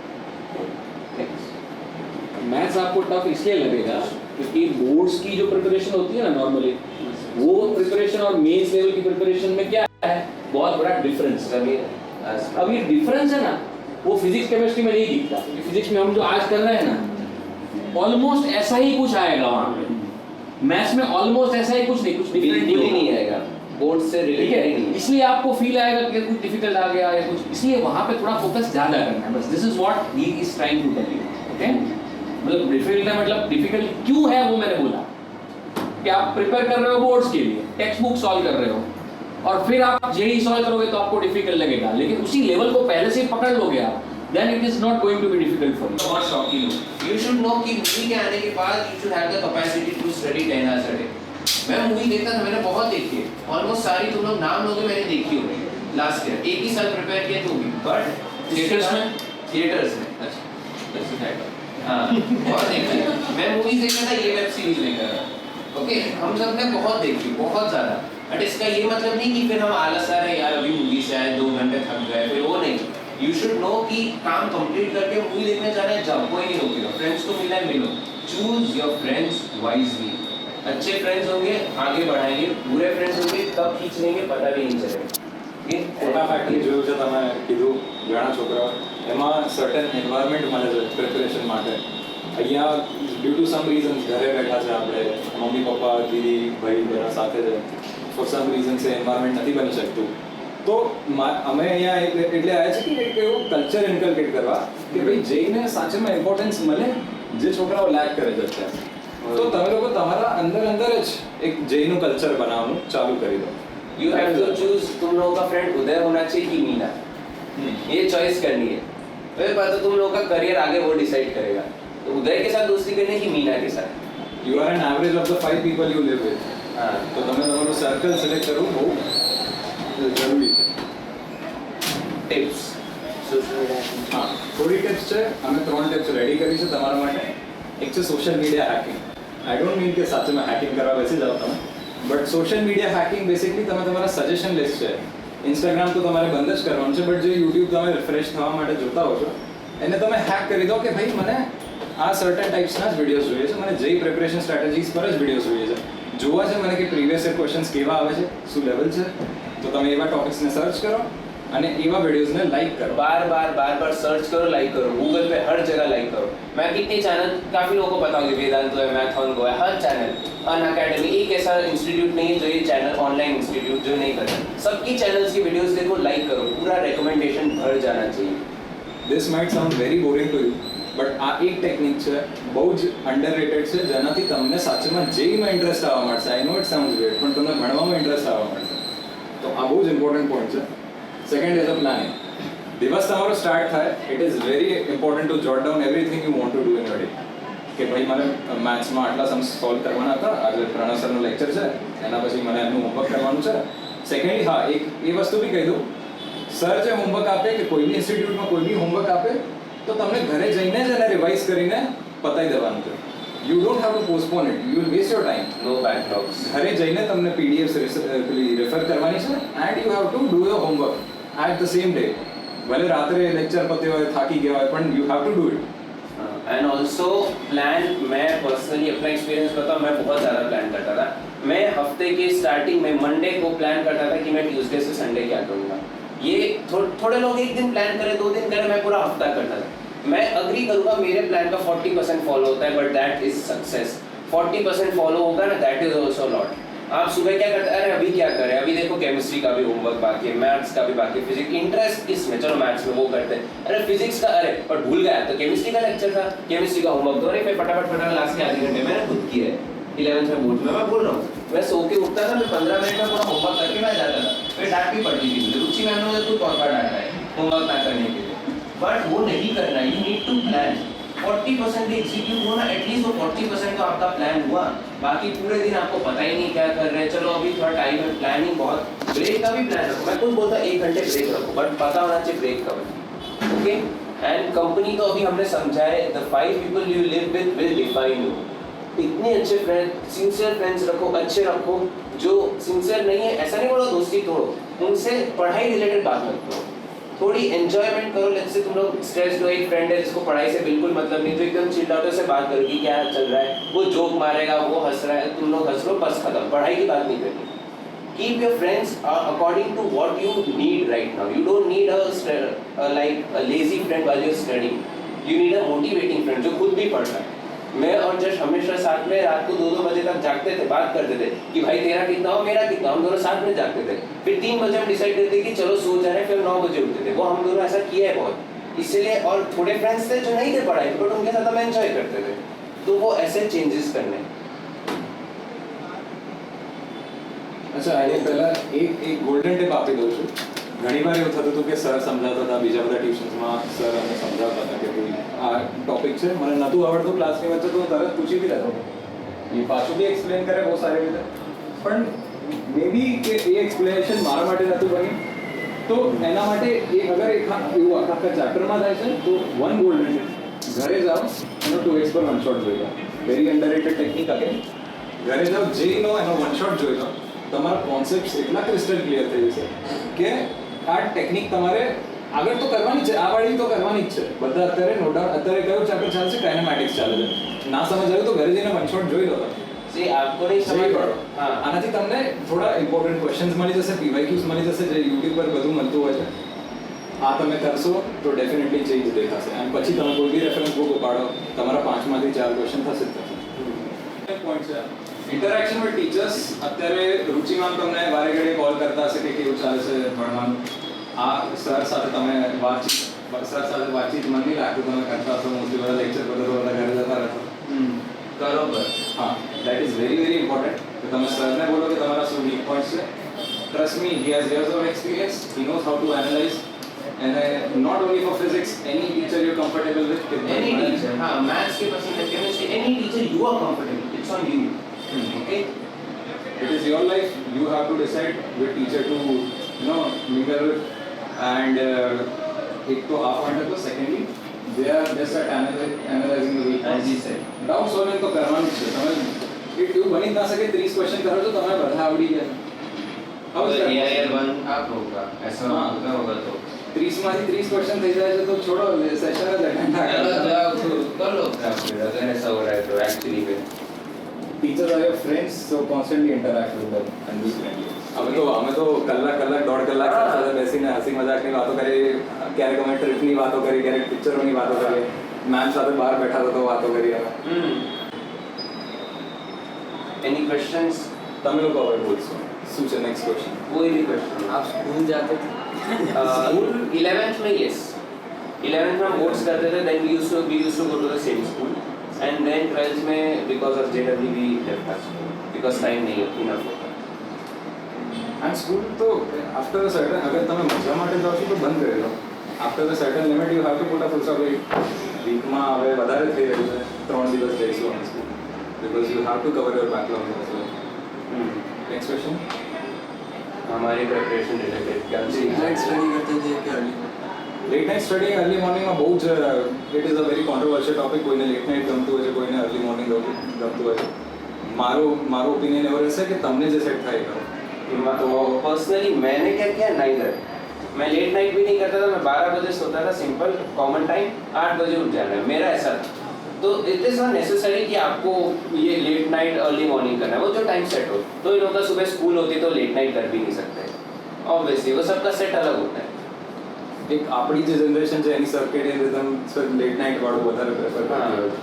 मैथ्स आपको टफ इसलिए लगेगा क्योंकि बोर्ड्स की जो प्रिपरेशन होती है ना नॉर्मली वो प्रिपरेशन और मेंस लेवल की प्रिपरेशन में क्या है बहुत बड़ा डिफरेंस है अब ये डिफरेंस है ना वो फिजिक्स केमिस्ट्री में नहीं दिखता क्योंकि फिजिक्स में हम जो आज कर रहे हैं ना ऑलमोस्ट ऐसा ही कुछ आएगा वहाँ पे मैथ्स में ऑलमोस्ट ऐसा ही कुछ नहीं कुछ डिफरेंट बिल्कुल ही नहीं आएगा बोर्ड से ठीक रिलेटेड है ही नहीं इसलिए आपको फील आएगा कि कुछ डिफिकल्ट आ गया या कुछ इसलिए वहाँ पे थोड़ा फोकस ज्यादा करना है बस this is what he is trying to tell you okay मतलब डिफिकल्ट है मतलब डिफिकल्ट क्यों है वो मैंने बोला कि आप प्रिपेयर कर रहे हो बोर्ड्स के लिए टेक्स्ट बुक सॉल्व कर रहे हो और फिर आप जेई सॉल्व करोगे तो आपको डिफिकल्ट लगेगा लेकिन उसी लेवल को पहले से ही पकड़ लोगे आप then it is not going to be difficult for you बहुत शौकीन हो You should know कि मूवी के आने के बाद you should have the capacity to study 10 hours a day. मैं मूवी देखता था मैंने बहुत देखी है ऑलमोस्ट सारी तुम लोग नाम लोगे मैंने देखी होगी लास्ट ईयर एक ही साल प्रिपेयर किया तो भी बट थिएटर्स में अच्छा हाँ बहुत देखी है मैं मूवीज देखता था ये वेब सीरीज देखता था ओके हम सब ने बहुत देखी बहुत ज़्यादा बट इसका ये मतलब नहीं कि फिर हम आलस आ रहे यार अभी मूवी से आए 2 घंटे थक गए फिर वो नहीं यू शुड नो कि काम कंप्लीट करके मूवी देखने जा रहे हैं जाओ कोई नहीं रोकेगा फ्रेंड्स को मिलना है मिलो चूज योर फ्रेंड्स वाइजली अच्छे फ्रेंड्स होंगे आगे बढ़ाएंगे बुरे फ्रेंड्स होंगे तब खींच लेंगे पता भी नहीं चलेगा ખોટા ફેક્ટ જોયું છે તમે કીધું ઘણા છોકરાઓ એમાં સર્ટન એન્વાયરમેન્ટ મળે છે પ્રિપરેશન માટે અહીંયા ડ્યુ ટુ સમ રીઝન્સ ઘરે બેઠા છે આપણે મમ્મી પપ્પા દીદી ભાઈ બધા સાથે છે for some reason A environment નથી બની શકતું તો અમે અહીંયા એટલે આવ્યા છીએ કે એક એવું કલ્ચર ઇન્કલ્કેટ કરવા કે ભાઈ જઈને સાચેમાં ઇમ્પોર્ટન્સ મળે જે છોકરાઓ લેક કરે છે અત્યારે તો તમે લોકો તમારા અંદર જ એક જયનું કલ્ચર બનાવવાનું ચાલુ કરી દો यू हैव टू चूज तुम लोगों का फ्रेंड उदय होना चाहिए कि मीना ये चॉइस करनी है फिर बात तो तुम लोगों का करियर आगे वो डिसाइड करेगा तो उदय के साथ दोस्ती करनी है कि मीना के साथ you are an average of the 5 people you live with हाँ તો તમે તમારું સર્કલ સિલેક્ટ કરવું બહુ જરૂરી છે टिप्स सोशल मीडिया હા થોડી ટિપ્સ છે અમે 3 ટિપ્સ રેડી કરી છે તમારા માટે એક છે social media hacking I don't mean કે સાચેમાં હેકિંગ કરવા બેસી જાઓ તમે but social media hacking basically તમે તમારા સજેશન લિસ્ટ છે ઇન્સ્ટાગ્રામ તો તમારે બંધ જ કરવાનું છે બટ જે યુટ્યુબ તમે રિફ્રેશ થવા માટે જોતા હો છો એને તમે હેક કરી દો કે ભાઈ મને આ સર્ટન ટાઈપ્સના જ વિડીયોઝ જોઈએ છે મને જેઈ પ્રિપરેશન સ્ટ્રેટેજીસ પર જ વિડીયોઝ જોઈએ છે જોવા છે મને કે પ્રીવિયસ યર ક્વેશ્ચન્સ કેવા આવે છે શું લેવલ છે તો તમે એવા ટોપિક્સને સર્ચ કરો અને એવા વિડીયોઝને લાઈક કરો बार बार सर्च करो लाइक करो गूगल पे हर जगह लाइक करो मैं कितने चैनल, काफ़ी लोगों को पता होगी, वेदांतो है, मैथॉन गो है, हर चैनल, अन अकेडमी, एक ऐसा इंस्टीट्यूट नहीं है जो ये चैनल, ऑनलाइन इंस्टीट्यूट जो नहीं करता, सबकी चैनल्स की वीडियोस देखो, लाइक करो, पूरा रिकमेंडेशन भर जाना चाहिए. This might sound very boring to you, but આ એક ટેકનિક છે બહુ જ અંડરરેટેડ છે જેનાથી તમને સાચેમાં જેઈમાં ઇન્ટરેસ્ટ આવવા મળશે. આઈ નો ઇટ સાઉન્ડ્સ વેર્ડ, પણ તમને ભણવામાં ઇન્ટરેસ્ટ આવવા મળશે. તો આ બહુ જ ઇમ્પોર્ટન્ટ પોઈન્ટ છે. Second is a planning. દિવસ તમારો સ્ટાર્ટ થાય, it is very important to જોટ down everything you want to do in your day. કે ભાઈ મારે મેથ્સમાં આટલા સમ સોલ્વ કરવાના હતા, આજે પ્રણવ સરનું લેક્ચર છે, એના પછી મને એમનું હોમવર્ક કરવાનું છે. સેકન્ડલી હા, એક એ વસ્તુ બી કહી દઉં, સર જે હોમવર્ક આપે કે કોઈ બી ઇન્સ્ટિટ્યૂટમાં કોઈ બી હોમવર્ક આપે તો તમને ઘરે જઈને જ એને રિવાઇઝ કરીને પતાવી દેવાનું છે. You don't have to postpone it, you will waste your time. No backlogs. ઘરે જઈને તમને પીડીએફ રેફર કરવાની છે and you have to do your homework at the same day. ભલે રાત્રે લેક્ચર પત્યો હોય, થાકી ગયા હોય, પણ you have to do it. And also plan, मैं पर्सनली अपना एक्सपीरियंस बताऊँ, मैं बहुत ज़्यादा प्लान करता था. मैं हफ्ते के स्टार्टिंग में मंडे को प्लान करता था कि मैं ट्यूसडे से संडे क्या करूँगा. ये थोड़े लोग एक दिन प्लान करें, 2 दिन करें, मैं पूरा हफ्ता करता था. मैं अग्री करूँगा, मेरे प्लान का 40% फॉलो होता है, but that is success. 40% follow होगा ना, दैट इज ऑल्सो लॉट. आप सुबह क्या करते हैं, अरे अभी क्या करें, अभी देखो केमिस्ट्री का भी होमवर्क बाकी है, मैथ्स का भी बाकी है, फिजिक्स, इंटरेस्ट किसमें, चलो मैथ्स में वो करते हैं, अरे फिजिक्स का, अरे पर भूल गया तो केमिस्ट्री का लेक्चर था, केमिस्ट्री का होमवर्क दो, अरे फिर फटाफट लास्ट के आधे घंटे मैंने खुद किया है. 11th में बोर्ड में मैं बोल रहा हूँ, मैं सो के उठता था, मैं 15 मिनट में पूरा होमवर्क करके मैं जाता था. फिर डांट भी पड़ती थी मुझे, रुचि मैम ने तो बहुत बार डांटा है होमवर्क ना करने के लिए. बट वो नहीं करना, यू नीड टू प्लान. 40% भी एग्जीक्यूट होना, एटलीस्ट वो 40% तो आपका प्लान हुआ. बाकी पूरे दिन आपको पता ही नहीं क्या कर रहे हैं, चलो अभी थोड़ा टाइम है, प्लानिंग बहुत. ब्रेक का भी प्लान रखो, मैं खुद बोलता 1 घंटे ब्रेक रखो, बट पता होना चाहिए ब्रेक कब है. ओके. एंड कंपनी तो अभी हमने समझा है, the 5 people you live with will define you. इतने अच्छे फ्रेंड, सिंसियर फ्रेंड्स रखो, अच्छे रखो. जो सिंसियर नहीं है, ऐसा नहीं बोलो दोस्ती तोड़ो, उनसे पढ़ाई रिलेटेड बात मत करो, थोड़ी एंजॉयमेंट करो. लेट्स से तुम लोग स्ट्रेस्ड हो, एक फ्रेंड है जिसको पढ़ाई से बिल्कुल मतलब नहीं, तो एकदम चिल आउट से बात करो कि क्या चल रहा है, वो जोक मारेगा, वो हंस रहा है, तुम लोग हंस लो, बस खत्म. पढ़ाई की बात नहीं करनी. Keep your friends according to what you need right now. You don't need a lazy friend while you're studying. You need a motivating friend जो खुद भी पढ़ रहा है. मैं और जश हमेशा साथ में रात को 2-2 बजे तक जागते थे, बात करते थे कि भाई तेरा कितना हो, मेरा कितना, हम दोनों साथ में जागते थे. फिर 3 बजे हम डिसाइड करते कि चलो सो जा रहे हैं, फिर 9 बजे उठते थे. वो हम दोनों ऐसा किया है बहुत. इसलिए, और थोड़े फ्रेंड्स थे जो नहीं थे पढ़ाई, बट उनके साथ हम एंजॉय करते थे. तो वो ऐसे चेंजेस करने. અચ્છા, એ પહેલા એક ગોલ્ડન ટિપ આપી દઉં છું. ઘણી વાર એવું થતું હતું કે સર સમજાવતા હતા, બીજા બધા ટ્યુશન્સમાં સર અમને સમજાવતા હતા કે ભાઈ આ ટોપિક છે, મને નહોતું આવડતું ક્લાસની વચ્ચે, તો હું તરત પૂછી બી લેતો. એ પાછું બી એક્સપ્લેન કરે બહુ સારી રીતે, પણ મે બી કે એ એક્સપ્લેનેશન મારા માટે નહોતું બન્યું, તો એના માટે અગર એવું આખા ચેપ્ટરમાં થાય છે તો વન ગોલ્ડન ટિપ, ઘરે જાઓ એનો 2x પર 1 શોટ જોઈ લો. Very underrated technique again. ઘરે જાઓ, જે નો એનો 1 શોટ જોઈ લો, તમારા કોન્સેપ્ટ્સ એટલા ક્રિસ્ટલ ક્લિયર થઈ જશે કે આ ટેકનિક તમારે આગળ તો કરવાની છે, આ વાળી તો કરવાની જ છે. બધા અત્યારે નો ડાઉટ અત્યારે કયો ચેપ્ટર ચાલશે, કાઇનેમેટિક્સ ચાલે છે. ના સમજ આવ્યું તો ઘરે જઈને 1 શોટ જોઈ લો. See, आपको नहीं समझ पड़ो. हाँ. આનાથી તમને થોડા ઇમ્પોર્ટન્ટ ક્વેશ્ચન્સ મળી જશે, પીવાયક્યુઝ મળી જશે, જે યુટ્યુબ પર બધું મળતું હોય છે. આ તમે કરશો તો ડેફિનેટલી ચેન્જ દેખાશે. અને પછી તમે કોઈ બી રેફરન્સ બુક ઉપાડો, તમારા 5માંથી 4 ક્વેશ્ચન થશે જ થશે. પોઈન્ટ છે ઇન્ટરેક્શન વિથ ટીચર્સ. અત્યારે રુચિ મેમ તમને વારે ઘડીએ કોલ કરતા હશે કે કેવું ચાલે છે ભણવાનું. આ સર સાથે તમે વાતચીત મને નહીં લાગતું તમે કરતા હશો. મોસ્ટલી બધા લેક્ચર બધા તો બધા ઘરે જતા રહેશો. બરોબર. હા, that is very very important કે તમે સરને બોલો કે તમારા શું વીક પોઈન્ટ્સ છે. Trust me, he has years of experience, he knows how to analyse. And not only for physics, any teacher you're comfortable with. Any teacher, हाँ, maths के पसंद है, chemistry, any teacher you are comfortable. It's on you. Okay. It is your life. You have to decide which teacher to mingle with. And एक तो आप point है, तो secondly they are just at analyzing the weak points. As you said. Doubt solving तो करवानी છે. તમે if you બની ના શકે 30 क्वेश्चन કરો તો તમે બધા આવડી ગયા. अब year 1 आप होगा, ऐसा होगा तो 30 માંથી 30 क्वेश्चन થઈ જાય છે તો છોડો, સેશન જ અટેન્ડ ના કરો. जाओ तो कर लो अगर ऐसा हो रहा है तो एक्चुअली में teachers are your friends, so constantly interact with them and be friendly. અમે તો કલાક 1.5 કલાક સાથે બેસીને હસી મજાકની વાતો કરી, ક્યારેક અમે ટ્રીપની વાતો કરી, ક્યારેક પિક્ચરોની વાતો કરી. મેમ સાથે બહાર બેઠા હતા તો વાતો કરી અમે. Any questions? તમે લોકો હવે બોલશો શું છે નેક્સ્ટ ક્વેશ્ચન? कोई भी क्वेश्चन? आप स्कूल जाते थे? स्कूल 11th में यस, 11th में हम बोर्ड्स करते थे, then we used to go to the same school, and then 12th में because of JW we left our school because time नहीं इनफ होता. એન્ડ સ્કૂલ તો આફ્ટર સર્ટન અગર તમે મજા માટે જાઓ છો તો બંધ કરી દો. After the certain limit you have to put a full stop. વીકમાં હવે વધારે થઈ રહ્યું છે 3 દિવસ જઈશું અમે school because you have to cover your backlog also. Next question. हमारी प्रिपरेशन रिलेटेड क्या जी, नाइट स्टडी करते थे कि early late night study early મોર્નિંગમાં બહુ જ it is a very controversial topic. કોઈને લેટ નાઇટ ગમતું હોય છે, કોઈને અર્લી મોર્નિંગ ગમતું હોય છે. મારો ઓપિનિયન એવો રહેશે કે તમને જે સેટ થાય એ કરો. तो पर्सनली मैंने क्या किया, नाइदर. मैं लेट नाइट भी नहीं करता था, मैं 12 बजे सोता था, सिंपल कॉमन टाइम, 8 बजे उठ जाना है, मेरा ऐसा था. तो इट इज नॉट नेसेसरी कि आपको ये लेट नाइट अर्ली मॉर्निंग करना है, वो जो टाइम सेट हो. तो इन लोगों का सुबह स्कूल होती तो लेट नाइट कर भी नहीं सकते, ऑब्वियसली वो सबका सेट अलग होता है. એક આપણી જે જનરેશન છે એની સર્કેડિયન રિધમ લેટ નાઇટ વાળું વધારે પ્રેફર કરતી હોય.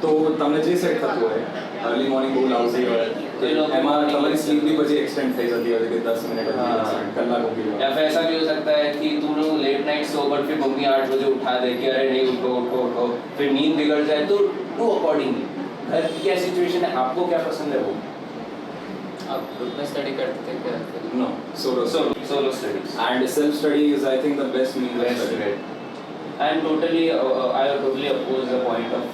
તો તમને જે સેટ થતું હોય અર્લી મોર્નિંગ બહુ લાવતી હોય તો એ લોકો એમાં તમારી સ્લીપ બી પછી એક્સટેન્ડ થઈ જતી હોય કે 10 મિનિટ हाँ. કલાક ઊંઘી લો. या फिर ऐसा भी हो सकता है कि तुम लोग लेट नाइट सो बट फिर मम्मी 8 बजे उठा दे कि अरे नहीं उठो उठो उठो, फिर नींद बिगड़ जाए, तो डू अकॉर्डिंगली. घर की क्या सिचुएशन है, आपको क्या पसंद है वो. आप ग्रुप में स्टडी करते थे क्या? No solo Solo studies. and self study is I think the best means of Best study. way. I totally oppose the point of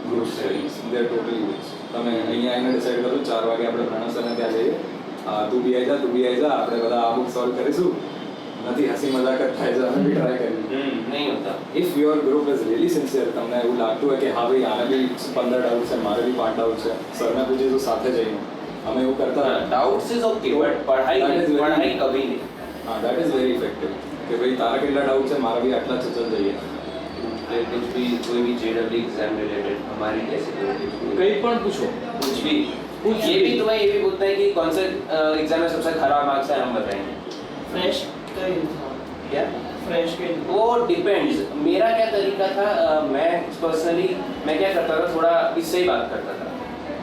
group studies. They are totally good. તમે અહીંયા આવીને decide કરો 4 વાગે આપણે પ્રણવ સરને ત્યાં જઈએ. તું બી આવી જા આપણે બધા આ બુક સોલ્વ કરીશું. નથી હસી મજાક જ થાય છે, અમે બી ટ્રાય કરીએ. नहीं होता. If your group is really sincere, તમને એવું લાગતું હોય કે હા ભાઈ આને બી 15 ડાઉટ છે, મારે બી 5 ડાઉટ છે, સરને પૂછીશું સાથે જઈને. અમે એવું કરતા. डाउट्स इज ओके बट पढ़ाई कभी नहीं. હા દેટ ઇઝ વેરી ઇફેક્ટિવ કે ભાઈ તારા કેટલા ડાઉટ છે, મારા બી આટલા છે, ચલ જઈએ. फिर कुछ भी कोई भी जेडब्ल्यू एग्जाम रिलेटेड हमारी कैसे કઈ પણ પૂછો. कुछ भी ये भी तुम्हें ये भी पूछता है कि कौन से एग्जाम में सबसे खराब मार्क्स है, हम बताएंगे. फ्रेश का ही था, क्या फ्रेश के वो डिपेंड्स. मेरा क्या तरीका था, मैं पर्सनली मैं क्या करता था, थोड़ा इससे ही बात करता था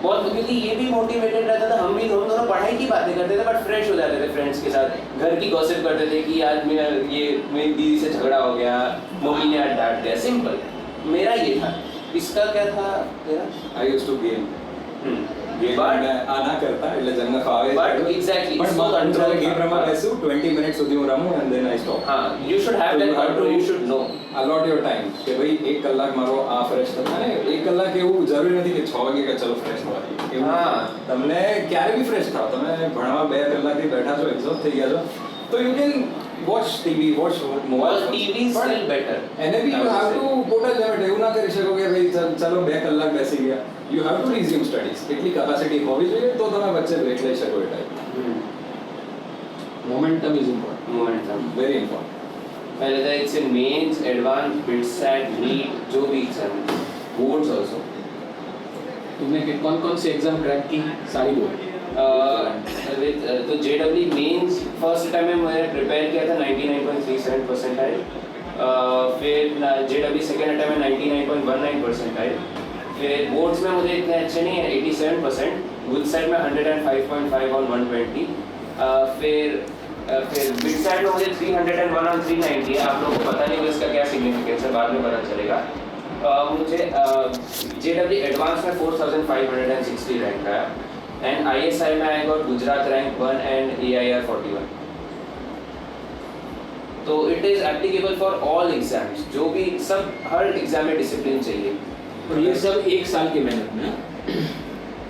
बहुत, क्योंकि ये भी मोटिवेटेड रहता था, हम दोनों पढ़ाई की बातें करते थे बट फ्रेश हो जाते थे फ्रेंड्स के साथ, घर की गॉसिप करते थे कि आज मेरी दीदी से झगड़ा हो गया, मम्मी ने आज डांट दिया, सिंपल. मेरा ये था. इसका क्या था तेरा? I used to game. Game But- આ ના કરતા એટલે જન્મ ફાવે But exactly, પણ so હું control ગેમ था. રમવા બેસું 20 મિનિટ સુધી હું રમું and then I stop. हाँ, you should have So that you have control, to you should know. allot your time કે ભાઈ 1 કલાક મારો આ ફ્રેશ થતા ને 1 કલાક એવું જરૂરી નથી કે 6 વાગે કે ચલો ફ્રેશ થવા દઈએ. એવું હા. તમને ક્યારે બી ફ્રેશ થાવ, તમે ભણવા 2 કલાકથી બેઠા છો, એક્ઝોસ્ટ થઈ ગયા છો, તો you can watch TV, watch mobile. Well, TV is still better. એને બી you have to put a limit. એવું ના કરી શકો કે ભાઈ ચલો 2 કલાક બેસી ગયા. You have to resume studies. એટલી કેપેસિટી હોવી જોઈએ તો તમે વચ્ચે બ્રેક લઈ શકો. એ type momentum is important. Momentum. Very important. पहले था it's in mains, advance, BITSAT, NEET, जो भी एग्जाम, बोर्ड्स आल्सो. तुमने कौन कौन सी एग्जाम क्रैक की, सारी बोल. तो जेडब्ल्यू मेंस फर्स्ट टाइम में मैंने प्रिपेयर किया था 99.37 परसेंटाइल. फिर जेडब्ल्यू सेकेंड टाइम में 99.19 परसेंटाइल. फिर बोर्ड्स में मुझे इतने अच्छे नहीं है, 87%. गुडसेट में 105.5 on 120. फिर बिटसैट में मुझे 301 on 390 है. आप लोगों को पता नहीं होगा इसका क्या सिग्निफिकेंस है, बाद में पता चलेगा. मुझे जेडब्ल्यू एडवांस में 4560 रैंक आया, एंड ISI में I got Gujarat rank 1 and AIR 41. तो it is applicable for all exams. जो भी सब हर एग्जाम में डिसिप्लिन चाहिए, और ये सब एक साल की मेहनत में.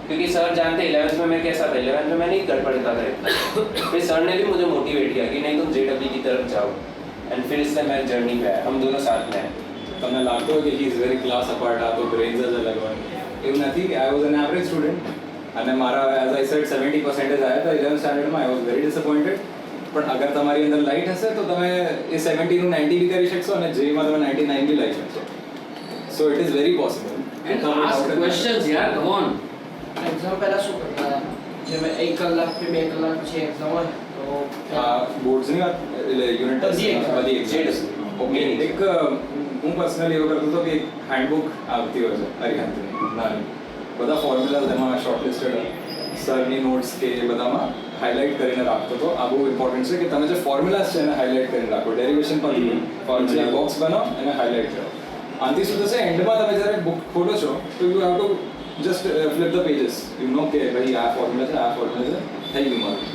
क्योंकि सर जानते 11th में मैं कैसा था. 11th में मैं नहीं कर पड़ता था इतना. फिर सर ने भी मुझे मोटिवेट किया कि नहीं तुम जेडब्ल्यू की तरफ जाओ, एंड फिर इससे मैं जर्नी पे आया. हम दोनों साथ में हैं. તમને લાગતો હોય કે he is very class apart, આ તો ગ્રેડ્સ જ અલગ હોય. એવું નથી. I was an average student અને મારા એઝ આઈ સેડ 70% આવ્યા હતા 11th સ્ટાન્ડર્ડમાં. I was very disappointed. પણ અગર તમારી અંદર લાઇટ હશે તો તમે એ 70 નું 90 બી કરી શકશો અને જેમાં તમે 99 બી લઈ શકશો. So it is very possible. And ask questions यार, come on. एग्जाम पहला શું કરતા હતા? જે મેં 1 કલાક કે 2 કલાક પછી એક્ઝામ હોય તો બોર્ડ્સની વાત એટલે યુનિટ બધી exam. બધી એક્ઝામ્સ. ઓકે. એક હું પર્સનલી એવું કરતો હતો કે એક હેન્ડબુક આવતી હોય છે અરિહંતની નાની, બધા ફોર્મ્યુલાઝ એમાં શોર્ટલિસ્ટેડ સરની નોટ્સ કે એ બધામાં હાઇલાઇટ કરીને રાખતો હતો. આ બહુ ઇમ્પોર્ટન્ટ છે કે તમે જે ફોર્મ્યુલાઝ છે એને હાઇલાઇટ કરીને રાખો. ડેરિવેશન પણ ફોર્મ્યુલા બોક્સ બનાવો અને હાઇલાઇટ કરો. આનાથી શું થશે, એન્ડમાં તમે જ્યારે બુક ખોલો છો તો you have to just flip the pages. You know કે ભાઈ આ ફોર્મ્યુલા છે, આ ફોર્મ્યુલા છે, થઈ ગયું મારું.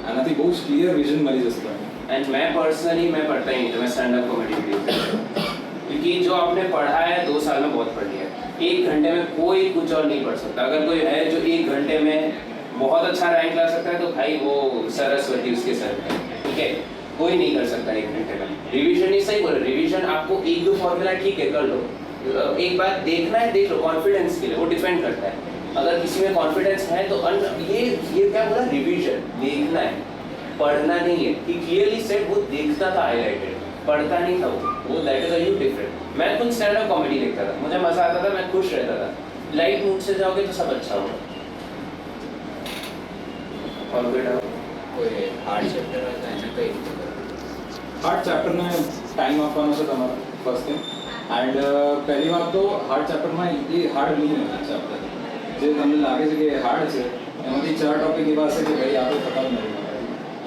આનાથી બહુ ક્લિયર વિઝન મળી જશે તમને. एंड मैं पर्सनली मैं पढ़ता ही नहीं था, मैं स्टैंड अप कॉमेडी देखता था, क्योंकि जो आपने पढ़ा है 2 साल में बहुत पढ़ लिया है. 1 घंटे में कोई कुछ और नहीं पढ़ सकता. अगर कोई है जो 1 घंटे में बहुत अच्छा रैंक ला सकता है तो भाई वो सरस्वती उसके सर पे, ठीक है. कोई नहीं कर सकता 1 घंटे में. रिवीजन ही सही बोला, रिवीजन आपको 1-2 फॉर्मूला ठीक है कर लो, एक बार देखना है देख लो, कॉन्फिडेंस के लिए वो डिपेंड करता है. अगर किसी में कॉन्फिडेंस है तो ये क्या बोला, रिवीजन देखना है, पढ़ना नहीं है. ही क्लियरली सेड वो देखता था हाईलाइटेड, पढ़ता नहीं था वो that is a huge difference. मैं खुद स्टैंड अप कॉमेडी देखता था, मुझे मजा आता था, मैं खुश रहता था. लाइट मूड से जाओगे तो सब अच्छा होगा. और बेटा કોઈ હાર્ડ ચેપ્ટર હોય તો એને કઈ રીતે કરવું? હાર્ડ ચેપ્ટરને ટાઈમ આપવાનો છે તમારે ફર્સ્ટ થિંગ. એન્ડ પહેલી વાત તો હાર્ડ ચેપ્ટરમાં એ હાર્ડ નહીં હોય ચેપ્ટર. જે તમને લાગે છે કે હાર્ડ છે એમાંથી 4 ટોપિક એવા હશે કે ભાઈ આ તો ખતમ નહીં.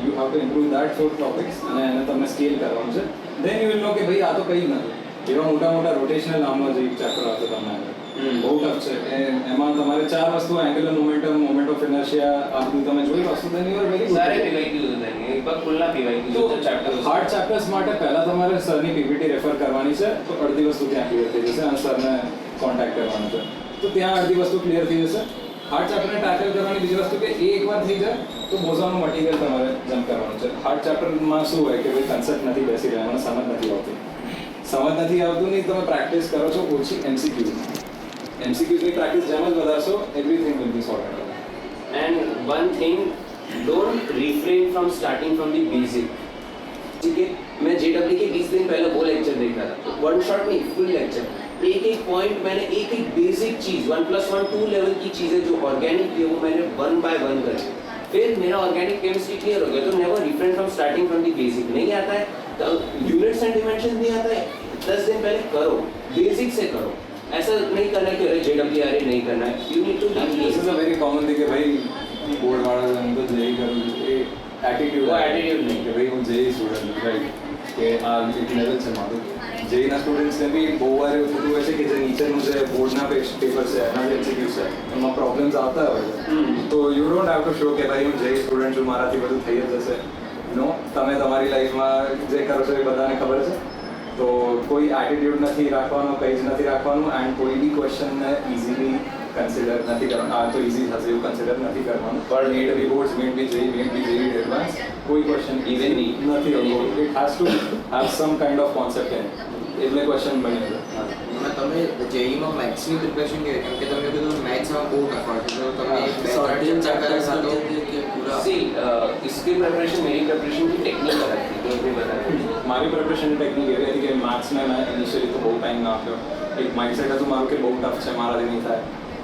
You have to improve that 4 topics અને એને તમને સ્કેલ કરવાનું છે. દેન યુ વિલ નો કે ભાઈ આ તો કંઈ જ નથી. એવા મોટા મોટા રોટેશનલ નામનો જે ચેપ્ટર આવતો તમને બહુ ટફ છે. એમાં તમારે 4 વસ્તુ, angular momentum, moment of inertia, આ બધું તમે જોઈ વસ્તુ દેન યુ આર વેરી सारे पीवाई की जरूरत है, एक बार खुलना पीवाई की તો जरूरत चैप्टर. હાર્ડ ચેપ્ટર્સ માટે પહેલા તમારે સરની પીપીટી રેફર કરવાની છે, તો અડધી વસ્તુ ત્યાં ક્લિયર થઈ જશે અને સરને કોન્ટેક્ટ કરવાનો છે તો ત્યાં અડધી વસ્તુ ક્લિયર થઈ જશે. હાર્ડ ચેપ્ટરને ટેકલ કરવાની બીજી વસ્તુ કે એ એકવાર થઈ જાય તો બોઝાનું મટીરિયલ તમારે જમ્પ કરવાનું છે. હાર્ડ ચેપ્ટરમાં શું હોય કે ભાઈ કન્સેપ્ટ નથી બેસી રહ્યા, મને સમજ નથી આવતી. સમજ નથી આવતું નહીં, તમે પ્રેક્ટિસ કરો છો ઓછી એમસીક્યુઝની પ્રેક્ટિસ જેમ જ વધારશો everything will be sorted. And one thing, don't refrain from starting from the basic. ठीक है, मैं JW के 20 दिन पहले वो लेक्चर देख रहा था, वन शॉट में फुल लेक्चर, एक एक पॉइंट मैंने एक बेसिक चीज 1+1 2 लेवल की चीजें जो ऑर्गेनिक थी वो मैंने 1 by 1 करी. फिर मेरा ऑर्गेनिक केमिस्ट्री क्लियर हो गया. तो never refrain from starting from the basic. नहीं आता है तो यूनिट्स एंड डिमेंशन नहीं आता है, 10 दिन पहले करो, बेसिक से करो. ऐसा नहीं करना कि अरे JWR नहीं करना है. You need to this is a very common thing કે ભાઈ બોર્ડ વાળા હું તો જેઈ કરું એ એટીટ્યુડ वो एटीट्यूड नहीं. કે ભાઈ હું જેઈ સ્ટુડન્ટ રાઈટ કે આ એક લેવલ છે મારું. જેઈના સ્ટુડન્ટ્સને બી બહુ વાર એવું થતું હોય છે કે જે નીચેનું જે બોર્ડના પેપર છે એના જે એમસીક્યુ છે એમાં પ્રોબ્લેમ્સ આવતા હોય છે. તો you don't have to show કે ભાઈ હું જેઈ સ્ટુડન્ટ છું, મારાથી બધું થઈ જ જશે. નો, તમે તમારી લાઈફમાં જે કરો છો એ બધાને ખબર છે. તો કોઈ એટીટ્યુડ નથી રાખવાનો, કંઈ જ નથી રાખવાનું. એન્ડ કોઈ બી ક્વેશ્ચનને ઇઝીલી કન્સિડર નથી કરવાનું. આ તો ઇઝી હશે એવું કન્સિડર નથી કરવાનું. પણ નીડ બી બોર્ડ્સ, મેટ બી જેઈ એડવાન્સ, કોઈ ક્વેશ્ચન ઇઝી નથી હોતો. It has to have sum kind of concept in એટલે ક્વેશ્ચન બને છે. તમે જેઈમાં મેથ્સની પ્રિપરેશન કેવી? કેમ કે તમે કીધું મેથ્સમાં બહુ ટફ હોય છે, તો તમે 2-3 ચેપ્ટર સાથે કે પૂરા See, इसकी प्रिपरेशन मेरी प्रिपरेशन की टेक्निक अलग थी, तो भी बता. મારી પ્રિપરેશનની ટેકનિક એવી હતી કે મેથ્સને મેં ઇનિશિયલી તો બહુ ટાઈમ ના આપ્યો. એક માઇન્ડસેટ હતું મારું કે બહુ ટફ છે, મારાથી નહીં થાય,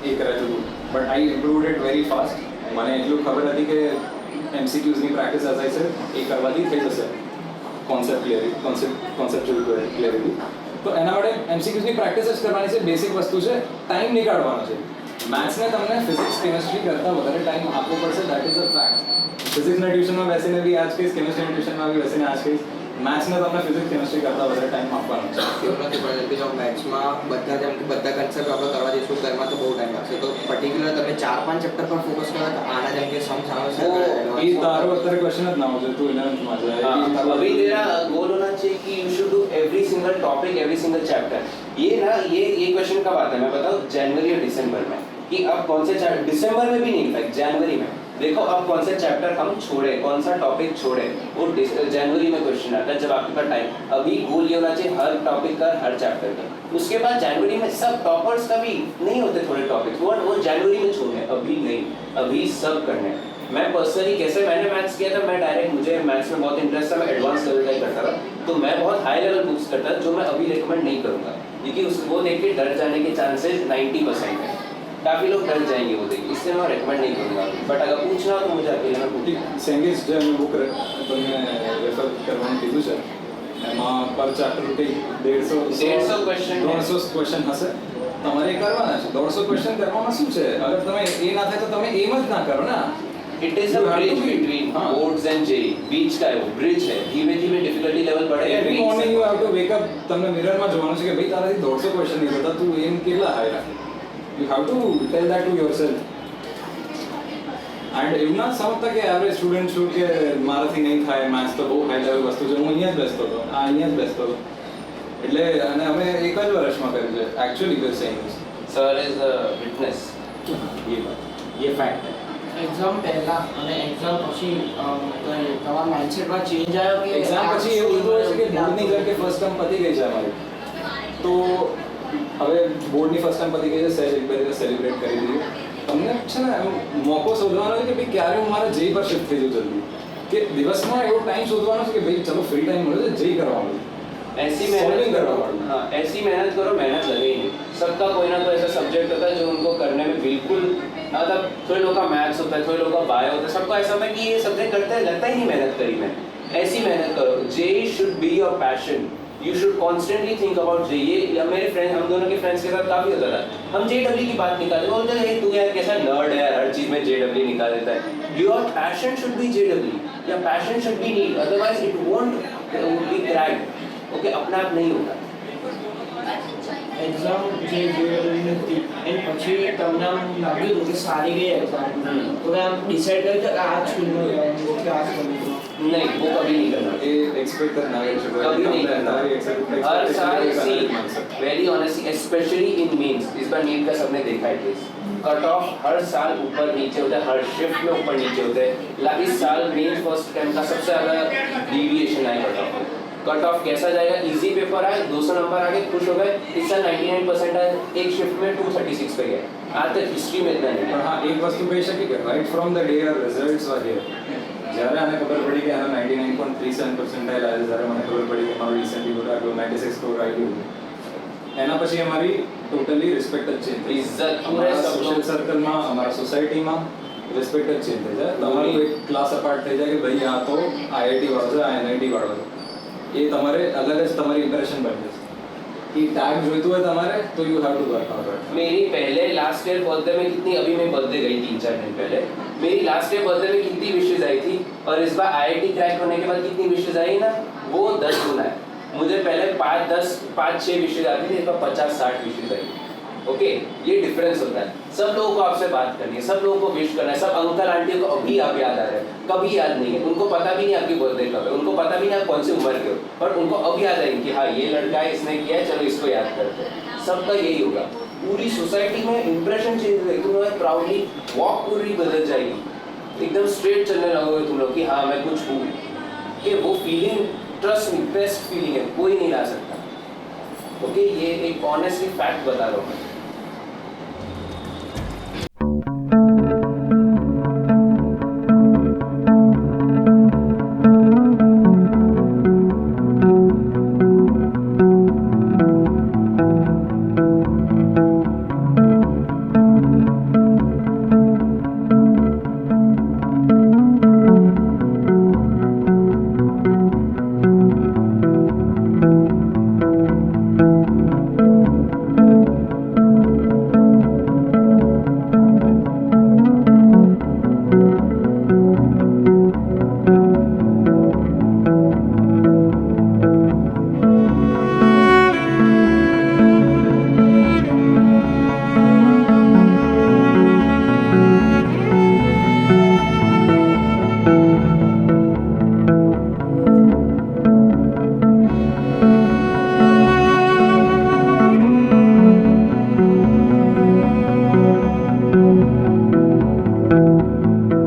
એ કરાતું હતું. But I improved it very fast. મને એટલું ખબર હતી કે એમસીક્યુઝની પ્રેક્ટિસ એઝ આઈ સેડ એ કરવાથી થઈ જશે. Conceptual clarity. તો એના માટે એમસીક્યુઝની પ્રેક્ટિસ જ કરવાની છે. બેસિક વસ્તુ છે, ટાઈમ નીકાળવાનો છે. મેથ્સને તમને ફિઝિક્સ કેમિસ્ટ્રી કરતાં વધારે ટાઈમ આપવો પડશે, દેટ ઇઝ અ ફેક્ટ. ફિઝિક્સના ટ્યુશનમાં બેસીને બી આ જ કહીશ, કેમિસ્ટ્રીના ટ્યુશનમાં બી બેસીને આ જ કહીશ. મેથ્સને તમને ફિઝિક્સ કેમિસ્ટ્રી કરતાં વધારે ટાઈમ આપવાનો છે. એવું નથી પણ કે જો મેથ્સમાં બધા જેમ કે બધા કન્સેપ્ટ આપણે કરવા જઈશું તો એમાં તો બહુ ટાઈમ લાગશે. તો પર્ટિક્યુલર તમે 4-5 ચેપ્ટર પર ફોકસ કરો તો આના જેમ કે સમ આવે એ તારો અત્યારે ક્વેશ્ચન જ ના હોજો, તું 11th માં જાય. अभी तेरा गोल होना चाहिए कि you should do every single topic, every single chapter. ये क्वेश्चन कब आता है मैं बताऊं, जनवरी और दिसंबर में. कि अब कौन से दिसंबर में भी नहीं, इनफैक्ट जनवरी में देखो अब कौन से चैप्टर हम छोड़े, कौन सा टॉपिक छोड़े, वो जनवरी में क्वेश्चन आता है जब आपके पास टाइम. अभी गोल ये होना चाहिए हर टॉपिक का, हर चैप्टर का. उसके बाद जनवरी में सब टॉपर्स का भी नहीं होते थोड़े टॉपिक्स, वो जनवरी में छोड़ने, अभी नहीं, अभी सब करने. मैं पर्सनली कैसे मैंने मैथ्स किया था, मैं डायरेक्ट मुझे मैथ्स में बहुत इंटरेस्ट था, मैं एडवांस लेवल का ही करता था. तो मैं बहुत हाई लेवल बुक्स करता था जो मैं अभी रिकमेंड नहीं करूँगा, क्योंकि वो देख के डर जाने के चांसेस 90% है. काफ़ी लोग डर जाएंगे वो देख, इसलिए मैं रिकमेंड नहीं करूँगा. बट अगर पूछना हो तो मुझे अकेले में पूछिए. સેંગેજ જે બુક તમને રેફર કરવાનું કીધું છે એમાં પર ચેપ્ટર કંઈક 150 question 150 ક્વેશ્ચન હશે, તમારે એ કરવાના છે. 150 ક્વેશ્ચન કરવામાં શું છે? અગર તમે એ ના થાય તો તમે એમ જ ના કરો ને. It is a You have bridge to be- between हाँ. बोर्ड्स एंड जेई, बीच का है वो ब्रिज है. धीमे धीमे डिफिकल्टी लेवल बढ़ेगा. Every morning you have two wake up. તમને મિરરમાં જોવાનું છે કે ભાઈ તારાથી 150 ક્વેશ્ચન નહીં થતા, તું એમ કેટલા હાઈ રાખે. You have to tell that two yourself. And એવું ના સમજતા કે એવરેજ સ્ટુડન્ટ છું કે મારાથી નહીં થાય, મેથ્સ તો બહુ હાઈ લેવલ વસ્તુ છે, હું અહીંયા જ બેસતો હતો, અહીંયા જ બેસતો હતો. એટલે અને અમે એક જ વર્ષમાં કર્યું છે actually with saying this. Sir is a witness. ये फैक्ट है. એક્ઝામ પહેલા અને એક્ઝામ પછી તમારા માઇન્ડસેટમાં ચેન્જ આવ્યો કે એક્ઝામ પછી એવું થતું હોય છે કે બોર્ડની જેમ કે ફર્સ્ટ ટર્મ પતી ગઈ છે અમારી, તો હવે બોર્ડની ફર્સ્ટ ટર્મ પતી ગઈ છે, સેલિબ્રેટ કરી દીધું. તમને છે ને એમ મોકો શોધવાનો છે કે ભાઈ ક્યારે હું મારા જેઈ પર શિફ્ટ થઈ જવું જલ્દી, કે દિવસમાં એવો ટાઈમ શોધવાનો છે કે ભાઈ ચલો ફ્રી ટાઈમ મળ્યો છે, જેઈ કરવાનું. ऐसी Solving मेहनत करो. करवाओ. हाँ, ऐसी मेहनत करो, मेहनत लगे ही नहीं. सबका कोई ना कोई ऐसा सब्जेक्ट होता है जो उनको करने में बिल्कुल मतलब थोड़े लोगों का मैथ्स होता है, थोड़े लोगों का बायो होता है, सबका ऐसा होता है कि ये सब्जेक्ट करते हैं लगता ही नहीं मेहनत करी मैं. ऐसी मेहनत करो. JEE should be your passion. You should constantly think about JEE. ये मेरे फ्रेंड, हम दोनों के फ्रेंड्स के साथ काफी होता था. हम जेडब्ल्यू की बात निकालते बोलते हैं तू यार कैसा नर्ड है यार, हर चीज में जेडब्ल्यू निकाल देता है. योर पैशन शुड बी जेडब्ल्यू. Your passion should be NEET, otherwise it won't be cracked. Okay, अपने आप नहीं होगा. એક્ઝામ જે જોયેલી હતી એન્ડ પછી તમને આમ લાગ્યું કે સારી ગઈ એક્ઝામ, તો આમ ડિસાઈડ કર્યું કે આ જ ફિલ્ડમાં જવાનું કે આ જ કરવું. नहीं, वो कभी नहीं करना. એ એક્સપેક્ટ જ ના કરી શકો. कभी नहीं करना. हर साल see see very honestly specially in mains, इस बार नीट का सबने देखा है केस. कट ऑफ हर साल ऊपर नीचे होता है, हर शिफ्ट में ऊपर नीचे होते हैं. इस साल मेन फर्स्ट टाइम का सबसे ज़्यादा डिविएशन आया कट ऑफ. कट ऑफ कैसा जाएगा? इजी पेपर आए, 200 नंबर आगे खुश हो गए. इस साल 99% आए, एक शिफ्ट में 236 पे गए. आज तक हिस्ट्री में इतना नहीं. પણ હા એક વસ્તુ કહી શકીએ કે right from the day our results are here, જ્યારે આને ખબર પડી કે આનો 99.37% આવેલા છે, જ્યારે મને ખબર પડી કે મારું રિસેન્ટલી આટલું 96 સ્કોર આવ્યું, એના પછી અમારી ટોટલી રિસ્પેક્ટ જ ચેન્જ થઈ. इज्जत पूरे અમારા सब સોશિયલ लोग. સર્કલમાં, અમારા સોસાયટીમાં રિસ્પેક્ટ જ ચેન્જ થઈ જાય. તમારું એક ક્લાસ અપાર્ટ થઈ જાય કે ભાઈ આ તો આઈઆઈટી વાળો છે, આ એનઆઈટી વાળો છે. એ તમારે અલગ જ તમારી ઇમ્પ્રેશન બની જશે. એ ટેગ જોઈતું હોય તમારે તો you have to work out. मेरी पहले लास्ट ईयर बर्थडे में कितनी, अभी मैं बर्थडे गई 3-4 दिन पहले, मेरी लास्ट ईयर बर्थडे में कितनी विशेज आई थी और इस बार आईआईटी क्रैक होने के बाद कितनी विशेज आई ना, वो 10 गुना है. मुझे पहले 5-6 विशेज आती थी, इस बार 50-60 विशेज आई. ओके, ये डिफरेंस होता है. सब लोगों को आपसे बात करनी है, सब लोगों को विश करना है. सब अंकल आंटियों को अभी आप याद आ रहे हैं, कभी याद नहीं है. उनको पता भी नहीं आपकी बर्थडे कब है, उनको पता भी नहीं आप कौन सी उम्र के हो, पर उनको अब याद आएंगे कि हाँ ये लड़का है, इसने किया है, चलो इसको याद करते हैं. सबका यही होगा. पूरी सोसाइटी में इंप्रेशन चेंज होगी. तुम लोग प्राउडली वॉक पूरी बदल जाएगी. एकदम स्ट्रेट चलने लगोगे तुम लोग कि हाँ मैं कुछ हूँ. ये वो feeling, trust me, best feeling है, कोई नहीं ला सकता. ओके, ये एक ऑनेस्टली फैक्ट बता रहा हूँ मैं.